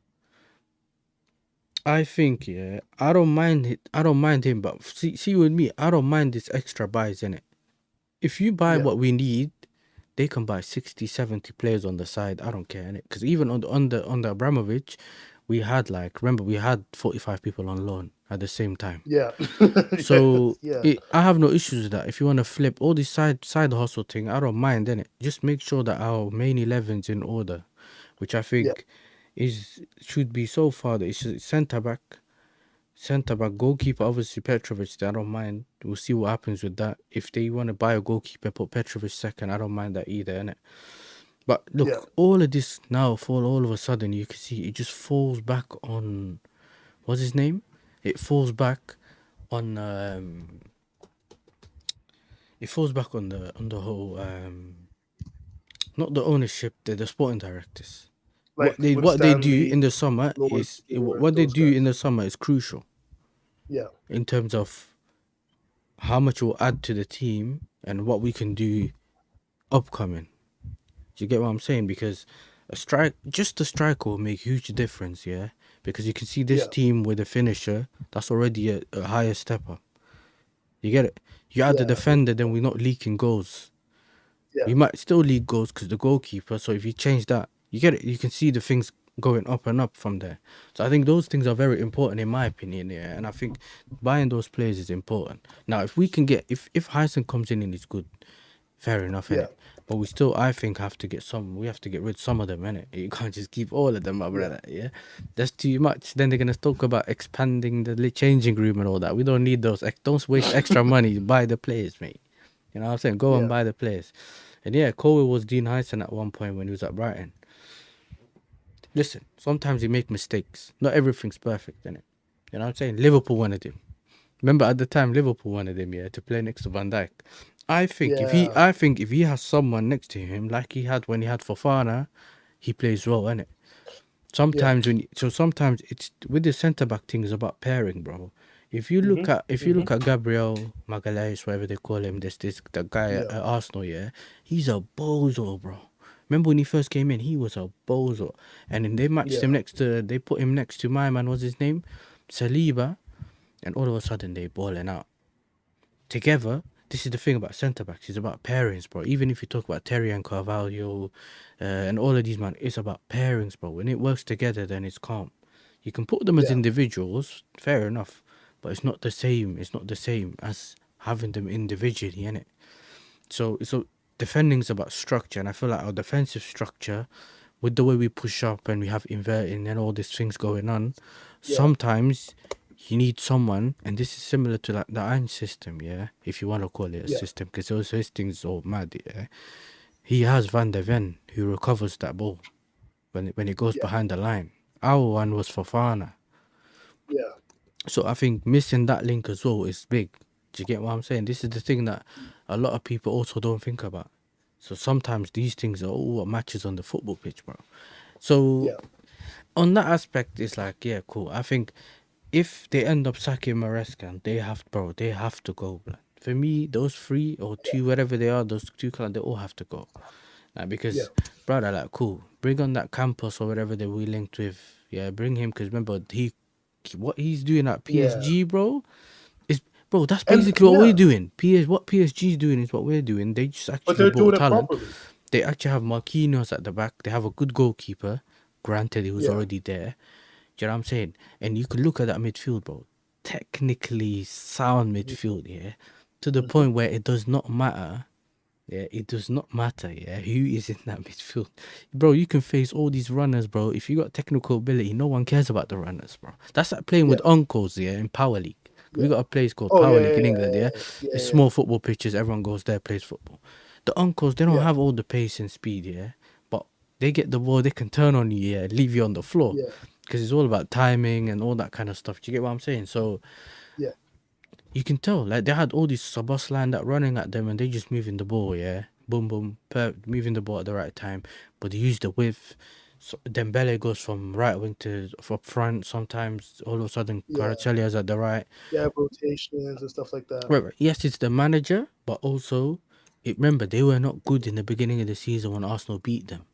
I think yeah, I don't mind it. I don't mind him, but see with me, I don't mind this extra buys in it. If you buy Yeah. what we need, they can buy 60, 70 players on the side. I don't care innit? Because even on the Abramovich, we had like remember we had 45 people on loan at the same time. Yeah. So Yes. Yeah. I have no issues with that. If you want to flip all this side hustle thing, I don't mind innit? Just make sure that our main 11's in order, which I Yeah. think is should be so far that it's centre back, goalkeeper, obviously Petrovic. I don't mind. We'll see what happens with that. If they want to buy a goalkeeper, put Petrovic second. I don't mind that either, innit? But Yeah. look, all of this now, for all of a sudden, you can see it just falls back on what's his name? It falls back on it falls back on the whole not the ownership, the sporting directors. Like with What they do Stanley, in the summer Lord, is Stewart, what they those do in guys. the summer is crucial Yeah. in terms of how much will add to the team and what we can do upcoming. Do you get what I'm saying? Because just a strike will make huge difference, yeah. Because you can see this Yeah. team with a finisher, that's already a higher step up. You get it? You add the Yeah. defender, then we're not leaking goals. Yeah. We might still leak goals because the goalkeeper. So if you change that, you get it. You can see the things going up and up from there. So I think those things are very important in my opinion, yeah. And I think buying those players is important. Now, if we can get if Heisen comes in and is good, fair enough, Yeah. innit? But we still, I think, have to get some. We have to get rid of some of them, innit? You can't just keep all of them, my Yeah. brother. Yeah, that's too much. Then they're gonna talk about expanding the changing room and all that. We don't need those. Don't waste extra money. Buy the players, mate. You know what I'm saying? Go and Yeah. buy the players. And yeah, Cole was Dean Heisen at one point when he was at Brighton. Listen, sometimes you make mistakes. Not everything's perfect, innit? You know what I'm saying? Liverpool wanted him. Remember at the time Liverpool wanted him, yeah, to play next to Van Dijk. Yeah. I think if he has someone next to him, like he had when he had Fofana, he plays well, innit? Yeah. Sometimes it's with the centre back thing is about pairing, bro. Mhm. If you Mhm. look at Gabriel Magalhaes, whatever they call him, this the guy Yeah. at Arsenal, yeah, he's a bozo, bro. Remember when he first came in, he was a bozo, and then Yeah. they put him next to my man, what's his name, Saliba, and all of a sudden they balling out together. This is the thing about centre backs. It's about pairings, bro. Even if you talk about Terry and Carvalho, and all of these man, it's about pairings, bro. When it works together, then it's calm. You can put them as Yeah. individuals, fair enough, but it's not the same. It's not the same as having them individually, innit? So defending's about structure, and I feel like our defensive structure, with the way we push up and we have inverting and all these things going on, Yeah. sometimes you need someone, and this is similar to like the iron system, yeah, if you want to call it a Yeah. system, because those his things all mad, yeah. He has Van der Ven who recovers that ball when it goes Yeah. behind the line. Our one was Fofana. Yeah. So I think missing that link as well is big. Do you get what I'm saying? This is the thing that a lot of people also don't think about. So sometimes these things are all what matches on the football pitch, bro. So Yeah. on that aspect, it's like, yeah, cool. I think if they end up sacking Maresca, they have to go, blood. For me, those three or two, whatever they are, those two clans, they all have to go. Like, Yeah. because, brother, like, cool. Bring on that Campos or whatever that we linked with. Yeah, bring him, because remember, what he's doing at Yeah. PSG, bro, is, bro, that's And basically what we're yeah, doing. What PSG is doing is what we're doing. They just but actually they're bought doing it talent. properly. They actually have Marquinhos at the back. They have a good goalkeeper. Granted, he was Yeah. already there. Do you know what I'm saying? And you could look at that midfield, bro. Technically sound midfield, yeah. To the Mhm. point where it does not matter. Yeah, it does not matter, yeah, who is in that midfield. Bro, you can face all these runners, bro. If you got technical ability, no one cares about the runners, bro. That's like playing with Yeah. uncles, yeah, in Power League. We Yeah. got a place called Oh, Power yeah, League yeah, in yeah, England, yeah. yeah, yeah, It's yeah, yeah. small football pitches, everyone goes there, plays football. The uncles, they don't Yeah. have all the pace and speed, yeah. But they get the ball, they can turn on you, yeah, leave you on the floor. Yeah. Because it's all about timing and all that kind of stuff. Do you get what I'm saying? So Yeah. you can tell, like they had all these Sabas lined up running at them, and they just moving the ball, yeah, boom, boom, moving the ball at the right time. But they use the width. So Dembele goes from right wing to up front. Sometimes all of a sudden, Yeah. Kvaratskhelia is at the right. Yeah. Rotations and stuff like that. Right, right. Yes, it's the manager, but also remember they were not good in the beginning of the season when Arsenal beat them.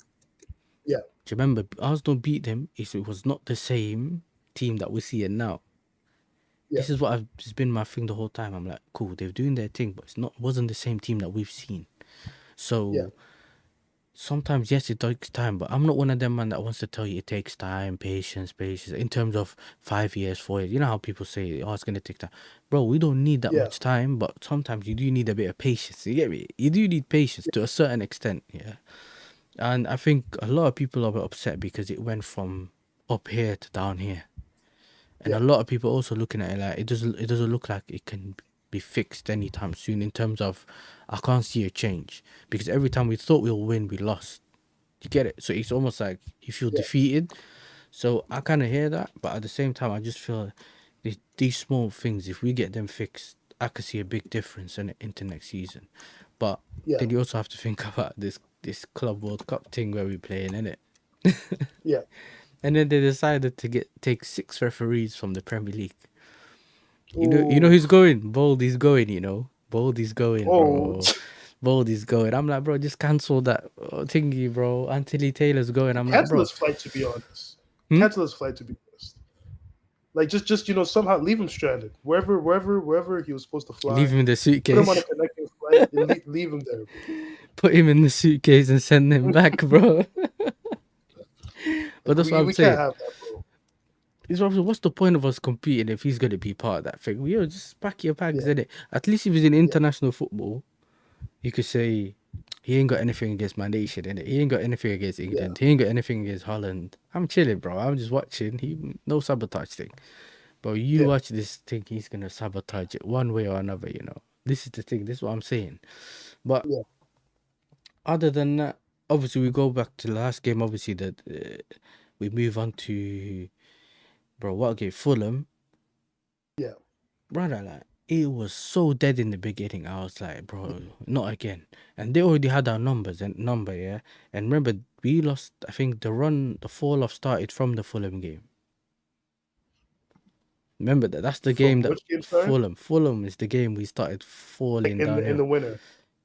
Yeah, Do you remember Arsenal beat them? It was not the same team that we're seeing now. yeah, This is what it's been my thing the whole time. I'm like, cool, they're doing their thing, but wasn't the same team that we've seen. yeah, So sometimes yes, it takes time, but I'm not one of them man that wants to tell you it takes time, patience, patience. In terms of 5 years, 4 years, you know how people say, oh, it's gonna take time, bro. We don't need that yeah, much time, but sometimes you do need a bit of patience. You get me? You do need patience to a certain extent, yeah. And I think a lot of people are upset because it went from up here to down here. And yeah, a lot of people also looking at it like it doesn't look like it can be fixed anytime soon in terms of I can't see a change because every time we thought we'll win, we lost. You get it? So it's almost like you feel yeah, defeated. So I kind of hear that, but at the same time, I just feel these small things, if we get them fixed, I could see a big difference in it into next season. But yeah, then you also have to think about this Club World Cup thing where we're playing in it. yeah. And then they decided to take 6 referees from the Premier League. You know Oh, who's going? Baldy's going. Baldy's going, oh. bro. Baldy's going. I'm like, bro, just cancel that thingy, bro. Anthony Taylor's going. I'm like, Cancel bro, his flight, to be honest. hmm? Cancel his flight, to be honest. Like, just somehow leave him stranded wherever he was supposed to Leave fly. him in the Put him on a suitcase. connecting flight and leave him there, bro. Put him in the suitcase and send him back, bro. But Like that's what I'm we can't saying. have that, bro. What's the point of us competing if he's gonna be part of that thing? Just pack your bags Yeah, in it. At least if he's in yeah, international football, you could say he ain't got anything against my nation, innit? He ain't got anything against yeah, England. He ain't got anything against Holland. I'm chilling, bro. I'm just watching. No sabotage thing. But you yeah, watch this thing, he's gonna sabotage it one way or another. This is the thing. This is what I'm saying. But yeah, other than that, obviously we go back to the last game. Obviously that we move on to bro. What game? Fulham, yeah, brother. Like it was so dead in the beginning. I was like, bro, not again. And they already had our number, yeah. And remember, we lost. I think the fall off started from the Fulham game. Remember that's the game From that which game started? Fulham is the game we started Like falling in downhill. the winter.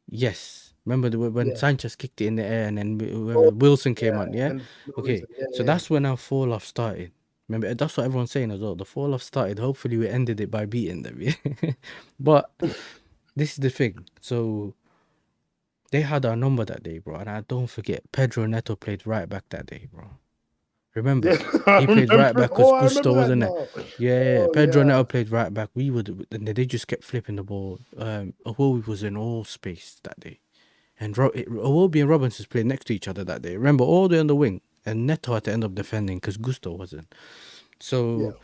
Yes. Remember when Yeah. Sanchez kicked it in the air and then Oh, Wilson came yeah, on, yeah? and for no Okay, reason. Yeah, so yeah, that's when our fall off started. Remember, that's what everyone's saying as well. The fall off started. Hopefully, we ended it by beating them. Yeah? But this is the thing. So they had our number that day, bro. And I don't forget, Pedro Neto played right back that day, bro. Remember, yeah. I he played right remember. back because Oh, I Gusto remember that wasn't there. now. Yeah. Oh Pedro yeah, Neto played right back. And they just kept flipping the ball. Awobi was in all space that day. And Awobi and Robinson's played next to each other that day. Remember, all the way on the wing. And Neto had to end up defending because Gusto wasn't. yeah, So,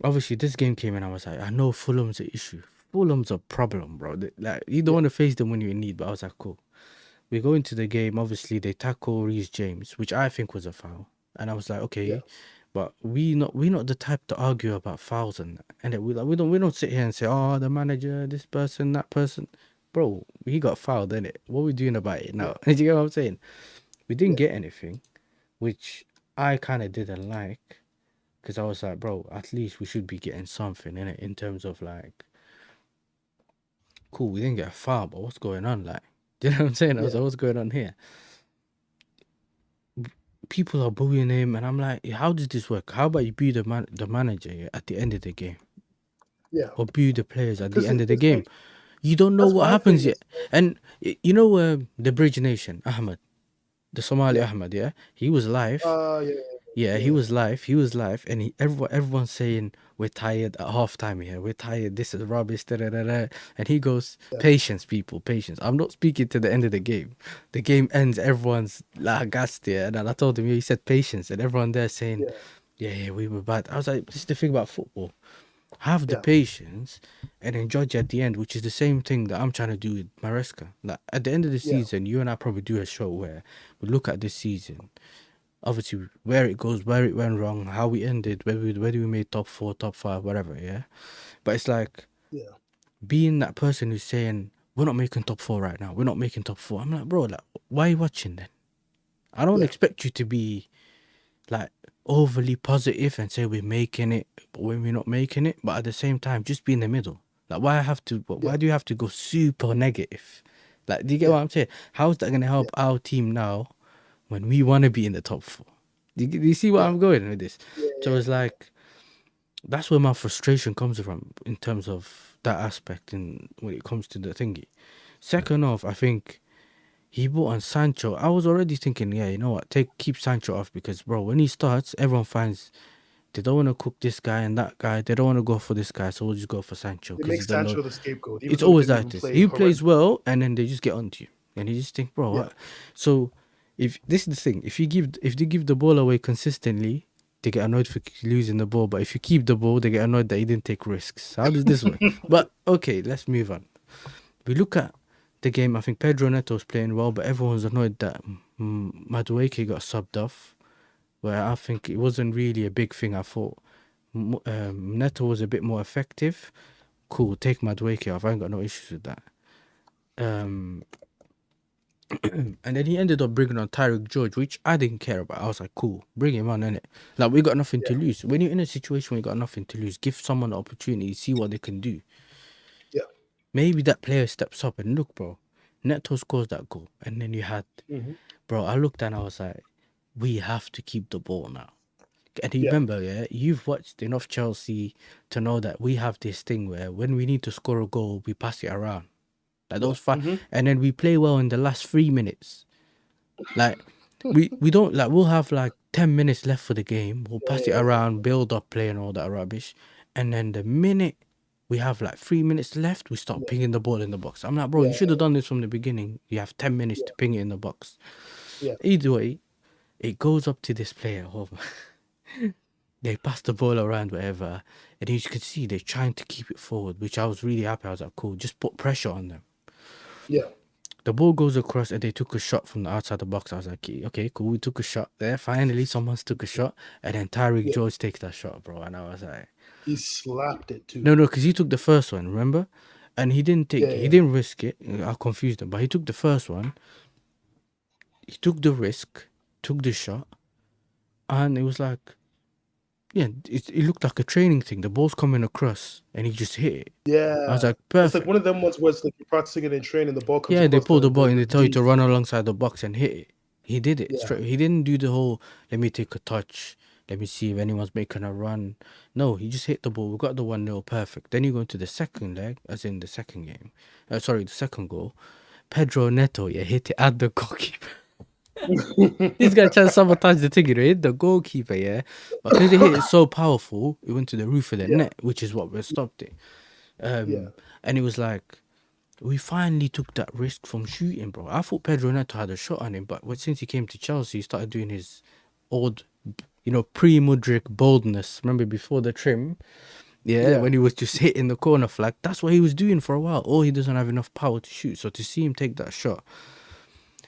obviously, this game came in. I was like, I know Fulham's an issue. Fulham's a problem, bro. Like, you don't yeah, want to face them when you're in need. But I was like, cool. We go into the game. Obviously, they tackle Reece James, which I think was a foul. And I was like, yeah, okay, but we not the type to argue about fouls and we don't sit here and say, oh, the manager, this person, that person, bro. He got fouled, innit? What are we doing about it yeah, now? Do you get what I'm saying? We didn't yeah, get anything, which I kind of didn't like, because I was like, bro, at least we should be getting something in it in terms of like, cool, we didn't get a foul, but what's going on? Like, do you know what I'm saying? I was yeah, like, what's going on here? People are bullying him, and I'm like, how does this work? How about you be the manager, yeah, at the end of the game, yeah. or be the players at the Because end of the it's game? like You don't know that's what my thing. happens Is yet. And you know the Bridge Nation, Ahmed, the Somali yeah, Ahmed, yeah, he was live. yeah, Yeah, he yeah, was live. He was live, and everyone's saying we're tired at halftime here. We're tired. This is rubbish. Da, da, da, da. And he goes, yeah, "Patience, people, patience. I'm not speaking to the end of the game. The game ends. Everyone's like gassed here." And then I told him, yeah, he said patience, and everyone there saying, yeah, "Yeah, yeah, we were bad." I was like, "This is the thing about football. Have the yeah, patience, and then judge at the end," which is the same thing that I'm trying to do with Maresca. Like at the end of the yeah, season, you and I probably do a show where we look at this season, obviously where it goes, where it went wrong, how we ended, whether we made top 4, top 5, whatever, yeah. But it's like yeah, being that person who's saying we're not making top 4 right now, we're not making top 4. I'm like, bro, like, why are you watching then? I don't yeah, expect you to be like overly positive and say we're making it but when we're not making it, but at the same time just be in the middle. Like why yeah, do you have to go super negative? Like, do you get Yeah. what I'm saying? How's that gonna Yeah. help our team now when we want to be in the top four? Do you see where Yeah. I'm going with this? Yeah. So it's Yeah. like that's where my frustration comes from in terms of that aspect in when it comes to the thingy. Second off, I think he brought on Sancho. I was already thinking, yeah, you know what, keep Sancho off because bro, when he starts, everyone finds they don't want to cook this guy and that guy. They don't want to go for this guy, so we'll just go for Sancho It because makes he's the low. Sancho the scapegoat, even It's though he always didn't like even this. play He plays horrendous. well, and then they just get onto you, and you just think, bro, Yeah. what? So, if this is the thing, if they give the ball away consistently, they get annoyed for losing the ball. But if you keep the ball, they get annoyed that he didn't take risks. How does this work? But okay, let's move on. We look at the game. I think Pedro Neto's playing well, but everyone's annoyed that Madueke got subbed off. Where I think it wasn't really a big thing. I thought Neto was a bit more effective. Cool, take Madueke off. I ain't got no issues with that. Um, and then he ended up bringing on Tyreek George, which I didn't care about. I was like, cool, bring him on, innit? Like, we got nothing Yeah. to lose. When you're in a situation where you got nothing to lose, give someone the opportunity, see what they can do. Yeah. Maybe that player steps up and look, bro. Neto scores that goal. And then you had, Hmm. bro, I looked and I was like, we have to keep the ball now. And you Yeah. remember, yeah, you've watched enough Chelsea to know that we have this thing where when we need to score a goal, we pass it around. Like Yeah. those five, Hmm. and then we play well in the last 3 minutes. Like we don't like we'll have like 10 minutes left for the game. We'll pass it Yeah. around, build up, play and all that rubbish. And then the minute we have like 3 minutes left, we start Yeah. pinging the ball in the box. I'm like, bro, you Yeah. should have done this from the beginning. You have 10 minutes Yeah. to ping it in the box. Yeah. Either way, it goes up to this player. Oh, they pass the ball around, whatever, and you can see they're trying to keep it forward, which I was really happy. I was like, cool, just put pressure on them. Yeah. The ball goes across and they took a shot from the outside the box. I was like, okay, cool. We took a shot there. Finally, someone's took a shot. And then Tyreek Yeah. George takes that shot, bro. And I was like, He slapped it too. no, because he took the first one, remember? And Yeah. he Yeah. didn't risk it. I confused him, but he took the first one. He took the risk, took the shot. And it was like, yeah, it looked like a training thing. The ball's coming across and he just hit it. I was Yeah. like, It's like perfect. one of them ones where it's like you're practicing it in training, the ball comes Yeah, they across pull the ball and the they tell you D. to run alongside the box and hit it. He did it Yeah. straight. He didn't do the whole let me take a touch, let me see if anyone's making a run. No, he just hit the ball. We got the 1-0 perfect. Then you go into the second leg, as in the second game. Sorry, the second goal. Pedro Neto, yeah, hit it at the goalkeeper. This guy tried to sabotage the thing, you know, hit the goalkeeper, yeah. But because he hit it so powerful, it went to the roof of the Yeah. net, which is what we stopped it. Yeah. And it was like we finally took that risk from shooting, bro. I thought Pedro Neto had a shot on him, but since he came to Chelsea, he started doing his old, pre-Mudrick boldness. Remember before the trim? Yeah, Yeah. when he was just hitting the corner flag. That's what he was doing for a while. Or he doesn't have enough power to shoot. So to see him take that shot.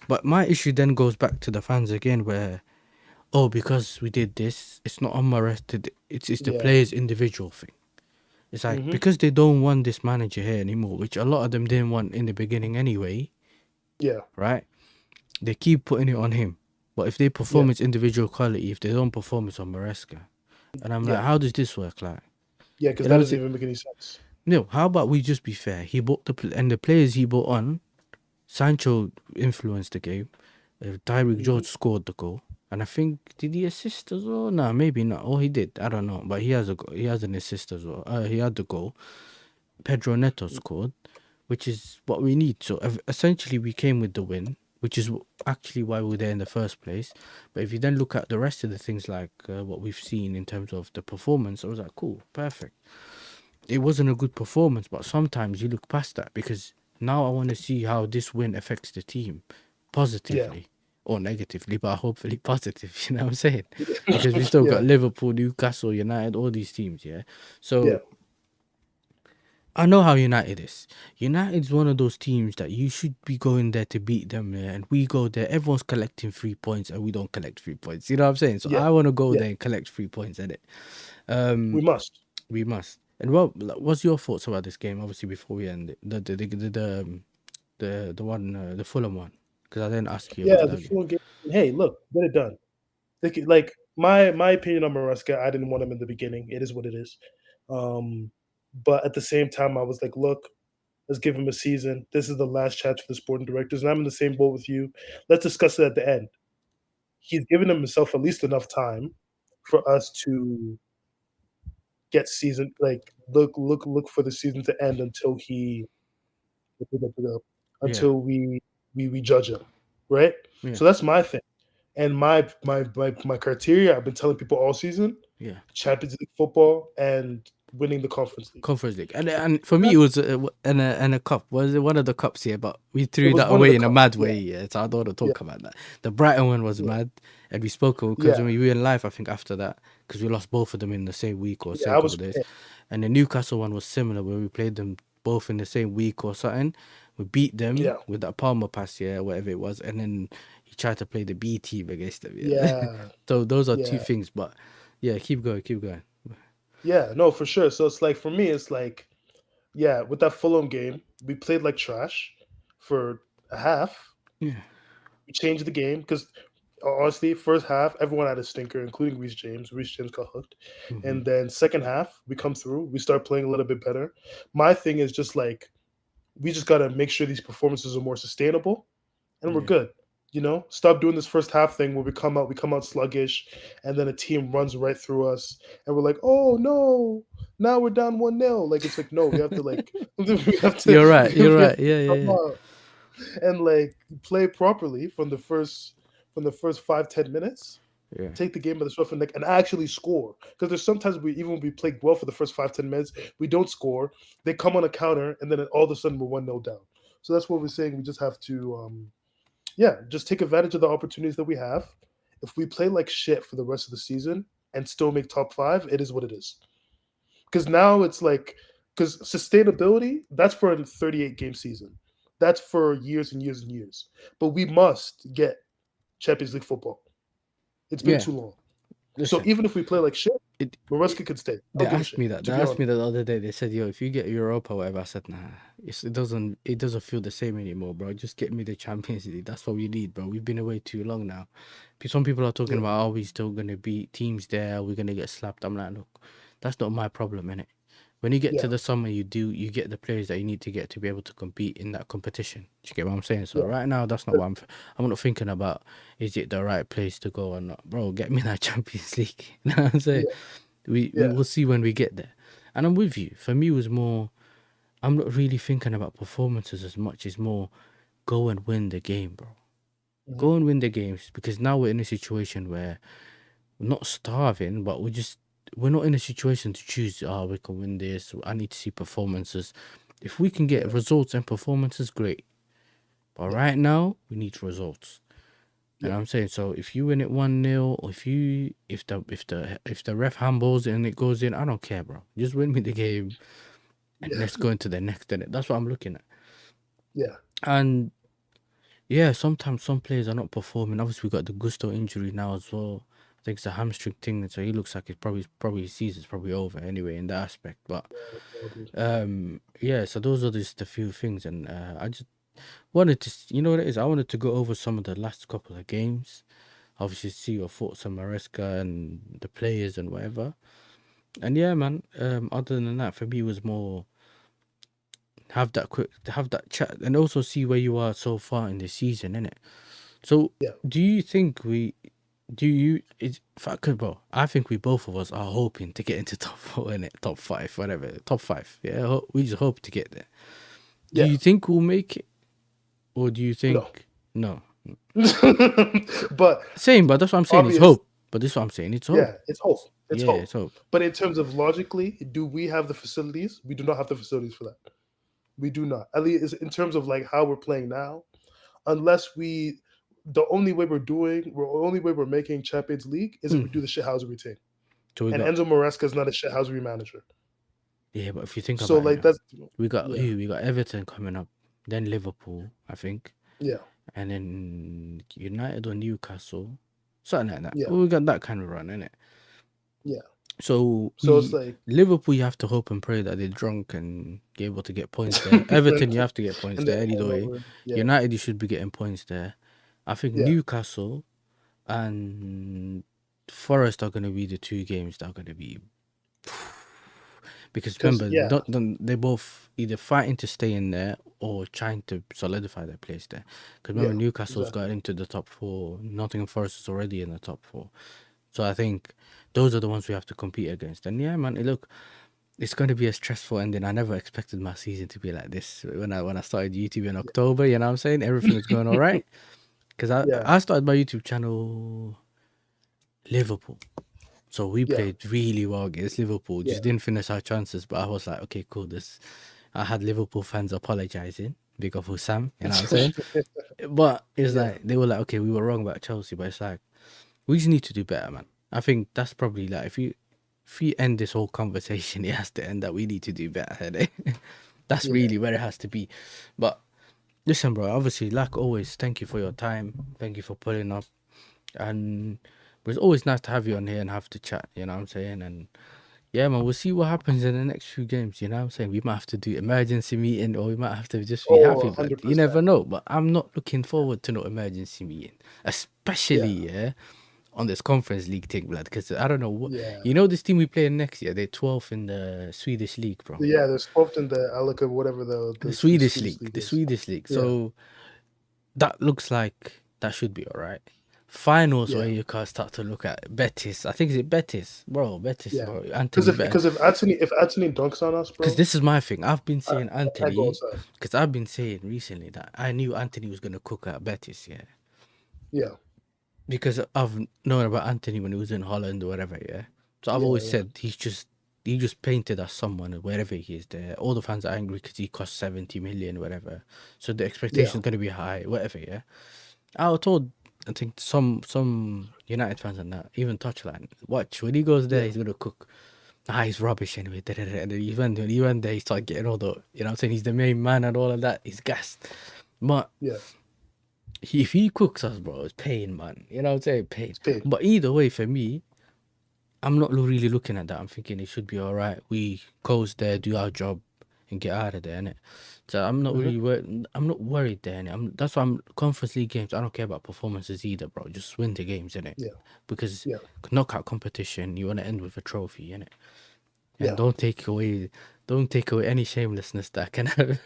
But my issue then goes back to the fans again, where, oh, because we did this, it's not unarrested. It's the Yeah. player's individual thing. It's like, Hmm. because they don't want this manager here anymore, which a lot of them didn't want in the beginning anyway, Yeah. right? They keep putting it on him. But if they Yeah. perform its individual quality, if they don't perform, it's on Maresca. And I'm like, Yeah. how does this work? Like, Yeah. Because you know that what I'm doesn't saying? even make any sense. No, how about we just be fair? He bought and the players he bought on, Sancho influenced the game. Tyreek Hmm. George scored the goal. And I think, did he assist as well? No, maybe not. Oh, he did. I don't know. But he has he has an assist as well. He had the goal. Pedro Neto scored, which is what we need. So essentially, we came with the win, which is actually why we were there in the first place. But if you then look at the rest of the things, like what we've seen in terms of the performance, I was like, cool, perfect. It wasn't a good performance, but sometimes you look past that because now I want to see how this win affects the team Yeah. positively or negatively, but hopefully positive. You know what I'm saying? Because we still got Yeah. Liverpool, Newcastle, United, all these teams. Yeah, Yeah. so I know how United is. United's one of those teams that you should be going there to beat them, yeah, and we go there. Everyone's collecting 3 points, and we don't collect 3 points. You know what I'm saying? So Yeah. I want to go Yeah. there and collect 3 points in it. We must. We must. And what's your thoughts about this game? Obviously, before we end it, the one, the Fulham one, because I didn't ask you Yeah. about The that game. full game. Hey, look, get it done. Like my opinion on Maresca, I didn't want him in the beginning. It is what it is. Um, but at the same time, I was like, look, Let's give him a season. This is the last chance for the sporting directors, and I'm in the same boat with you. Let's discuss it at the end. He's given himself at least enough time for us to get season like look for the season to end Yeah, until we judge him, right? yeah, So that's my thing. And my criteria, I've been telling people all season: yeah. Champions League football and winning the Conference League. Conference League, and for And me that it was in a cup. Was it one of the cups here? But we it threw was that one of away the in a cups. mad Yeah, way. Yeah, so I don't want to yeah, talk about that. The Brighton one was yeah, mad, and we spoke because yeah, we were in live. I think after that because we lost both of them in the same week or yeah. same I couple was of days, pissed. and the Newcastle one was similar where we played them both in the same week or something. We beat them Yeah, with that Palmer pass, yeah, whatever it was, and then he tried to play the B team against them. Yeah, yeah, so those are two yeah, things. But yeah, keep going, keep going. yeah. No, for sure. So it's like for me, it's like yeah, with that Fulham game, we played like trash for a half. Yeah. We changed the game because honestly, first half everyone had a stinker, including Reece James. Reece James got hooked, Hmm. and then second half we come through. We start playing a little bit better. My thing is just like we just gotta make sure these performances are more sustainable, and we're Yeah. good. Stop doing this first half thing where we come out sluggish, and then a team runs right through us, and we're like, oh no, now we're down 1-0. Like it's like no, we have to like we have to You're right. we You're have right. to Yeah, yeah, come yeah. out and like play properly from the first 5-10 minutes. Yeah. Take the game by the scruff of the neck and actually score. Because there's sometimes even when we play well for the first 5-10 minutes, we don't score. They come on a counter, and then all of a sudden we're 1-0 down. So that's what we're saying. We just have to, yeah, just take advantage of the opportunities that we have. If we play like shit for the rest of the season and still make top five, it is what it is. Because now it's like, because sustainability, that's for a 38 game season. That's for years and years and years. But we must get Champions League football. It's been Yeah. too long. So Listen, even if we play like shit, it, Maresca it could stay. I they don't give a asked shit, me that. to They be asked honest. me that the other day. They said, "Yo, if you get Europa, or whatever," I said, "Nah, it doesn't feel the same anymore, bro. Just get me the Champions League. That's what we need, bro. We've been away too long now." Some people are talking Yeah, about, "Are we still gonna beat teams there? Are we gonna get slapped?" I'm like, look, that's not my problem, innit? When you get to yeah, the summer, you get the players that you need to get to be able to compete in that competition. Do you get what I'm saying? So yeah, right now, that's not what I'm not thinking about. Is it the right place to go or not, bro? Get me that Champions League. You know what I'm saying? yeah, We yeah, will see when we get there. And I'm with you. For me, it was more. I'm not really thinking about performances as much as more go and win the game, bro. mhm, Go and win the games because now we're in a situation where we're not starving, but we're not in a situation to choose. Oh, we can win this. I need to see performances. If we can get yeah, results and performances, great. But yeah, right now, we need results. And yeah, I'm saying so. If you win it 1-0, or if the ref handballs it and it goes in, I don't care, bro. Just win me the game and yeah, let's go into the next in it. That's what I'm looking at. yeah, And yeah, sometimes some players are not performing. Obviously, we got the Gusto injury now as well. I think it's a hamstring thing, so he looks like it's probably his season's probably over anyway in that aspect. But probably. yeah. So those are just a few things, and I just wanted to, you know what it is. I wanted to go over some of the last couple of games. Obviously, see your thoughts on Maresca and the players and whatever. And yeah, man. Other than that, for me, it was more have that chat and also see where you are so far in the season, innit? So, Yeah, do you think if I could, bro, I think we both of us are hoping to get into top four, innit? Top five, whatever, top five. Yeah, we just hope to get there. Do yeah, you think we'll make it, or do you no. think no? But Same, but that's what I'm saying. It's obvious, hope. But this is what I'm saying. It's hope. yeah, it's hope. It's Yeah, hope. it's hope. But in terms of logically, do we have the facilities? We do not have the facilities for that. We do not. At least in terms of like how we're playing now, unless the only way we're making Champions League is if we Mm. do the shithousery thing. So we And got Enzo Maresca is not a shithousery manager. yeah, but if you think So about it like now, that's we got yeah, who? We got Everton coming up, then Liverpool, I think, yeah, and then United or Newcastle, something like that. yeah, Well, we got that kind of run, innit? yeah. So So it's like Liverpool, you have to hope and pray that they're drunk and get able to get points there. Everton, you have to get points and then there any way. hangover. Yeah, United, you should be getting points there. I think yeah, Newcastle and Forest are going to be the two games that are going to be because because remember, yeah, they're both either fighting to stay in there or trying to solidify their place there. Because yeah, remember, Newcastle's exactly. got into the top four, Nottingham Forest is already in the top four. So I think those are the ones we have to compete against. And yeah, man, look, it's going to be a stressful ending. I never expected my season to be like this when I started YouTube in Yeah, October. You know what I'm saying? Everything was going all right because I yeah, I started my YouTube channel Liverpool. So we yeah, played really well against Liverpool. yeah, Just didn't finish our chances, but I was like, okay, cool. This I had Liverpool fans apologizing. Big up Sam, you know what I'm saying? But it's yeah, like they were like, okay, we were wrong about Chelsea, but it's like we just need to do better, man. I think that's probably like if you end this whole conversation, it has to end that we need to do better. Innit? That's yeah. really where it has to be. But listen, bro, obviously, like always, thank you for your time. Thank you for pulling up. And it's always nice to have you on here and have to chat, you know what I'm saying? And yeah, man, we'll see what happens in the next few games, you know what I'm saying? We might have to do emergency meeting or we might have to just be Oh, happy, blood. You 100%. never know. But I'm not looking forward to no emergency meeting, especially, Yeah, yeah, on this conference league thing, blood. Because I don't know what, yeah, you know, this team we play next year, they're 12th in the Swedish league, bro. yeah. There's both in the Alika, whatever The the Swedish Swedish league, league the is. Swedish league. Yeah, So that looks like that should be all right. Finals where yeah, you can start to look at Betis. I think is it Betis, bro. Betis, yeah. bro. Because Anthony better. if Anthony dunks on us, Because bro, this is my thing. I've been I, saying I can't go Anthony. outside. Because I've been saying recently that I knew Anthony was gonna cook at Betis, yeah. Yeah, Because I've known about Anthony when he was in Holland or whatever, yeah. So I've yeah, always yeah, said he just painted as someone wherever he is there. All the fans are angry because he cost 70 million, whatever. So the yeah, expectation is gonna be high, whatever, yeah. I was told, I think some United fans and that, even Touchline, watch when he goes there, yeah, he's gonna cook. Ah, he's rubbish anyway. Da, da, da. And then when he went there, he started getting all the, you know what I'm saying? He's the main man and all of that. He's gassed. But yeah. if he cooks us, bro, it's pain, man. You know what I'm saying? Pain. It's paid. But either way, for me, I'm not really looking at that. I'm thinking it should be all right. We coast there, do our job, and get out of there, innit? So I'm not Hmm. really worried. I'm not worried there, innit? That's why I'm Conference League games. I don't care about performances either, bro. Just win the games, innit? Yeah, Because yeah, knockout competition, you want to end with a trophy, innit? And yeah. don't take away any shamelessness that I can have.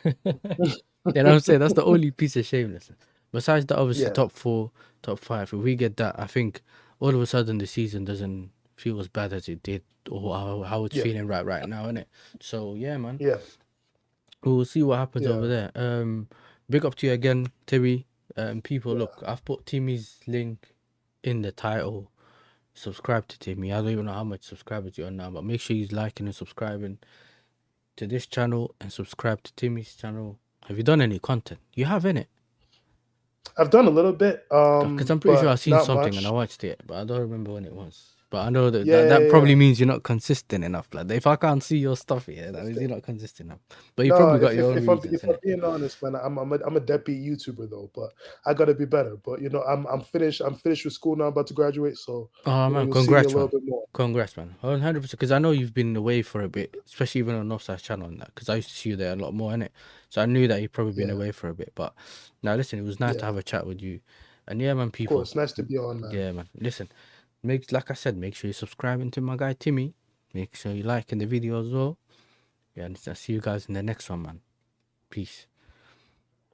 You know what I'm saying? That's the only piece of shamelessness. Besides that, obviously Yeah, top four, top five. If we get that, I think all of a sudden the season doesn't feel as bad as it did or how it's yeah, feeling right now, innit? So yeah, man. yeah, We'll see what happens over yeah, there. Big up to you again, Timmy. People, yeah. look, I've put Timmy's link in the title. Subscribe to Timmy. I don't even know how much subscribers you're on now, but make sure he's liking and subscribing to this channel and subscribe to Timmy's channel. Have you done any content? You have, innit? I've done a little bit, Because I'm pretty sure I've but seen not something and I much. watched it, but I don't remember when it was. But I know that Yeah, that yeah, probably yeah. means you're not consistent enough. Like, if I can't see your stuff here, that means you're not consistent enough. But you No, probably got your own reasons, if I'm innit? being honest, man, I'm a deadbeat YouTuber though, but I gotta be better. But I'm finished. I'm finished with school now. I'm about to graduate, so Oh man, you'll see me a congrats, little man. bit more. Congrats, man. 100%. Because I know you've been away for a bit, especially even on Northside's channel and that. Because I used to see you there a lot more, innit? So I knew that you've probably been Yeah, away for a bit. But now, listen, it was nice to yeah. have a chat with you. And yeah, man, Of people. course, nice to be on, man. Yeah, man. Listen, like I said, make sure you're subscribing to my guy Timmy. Make sure you're liking the video as well. Yeah, and I'll see you guys in the next one, man. Peace.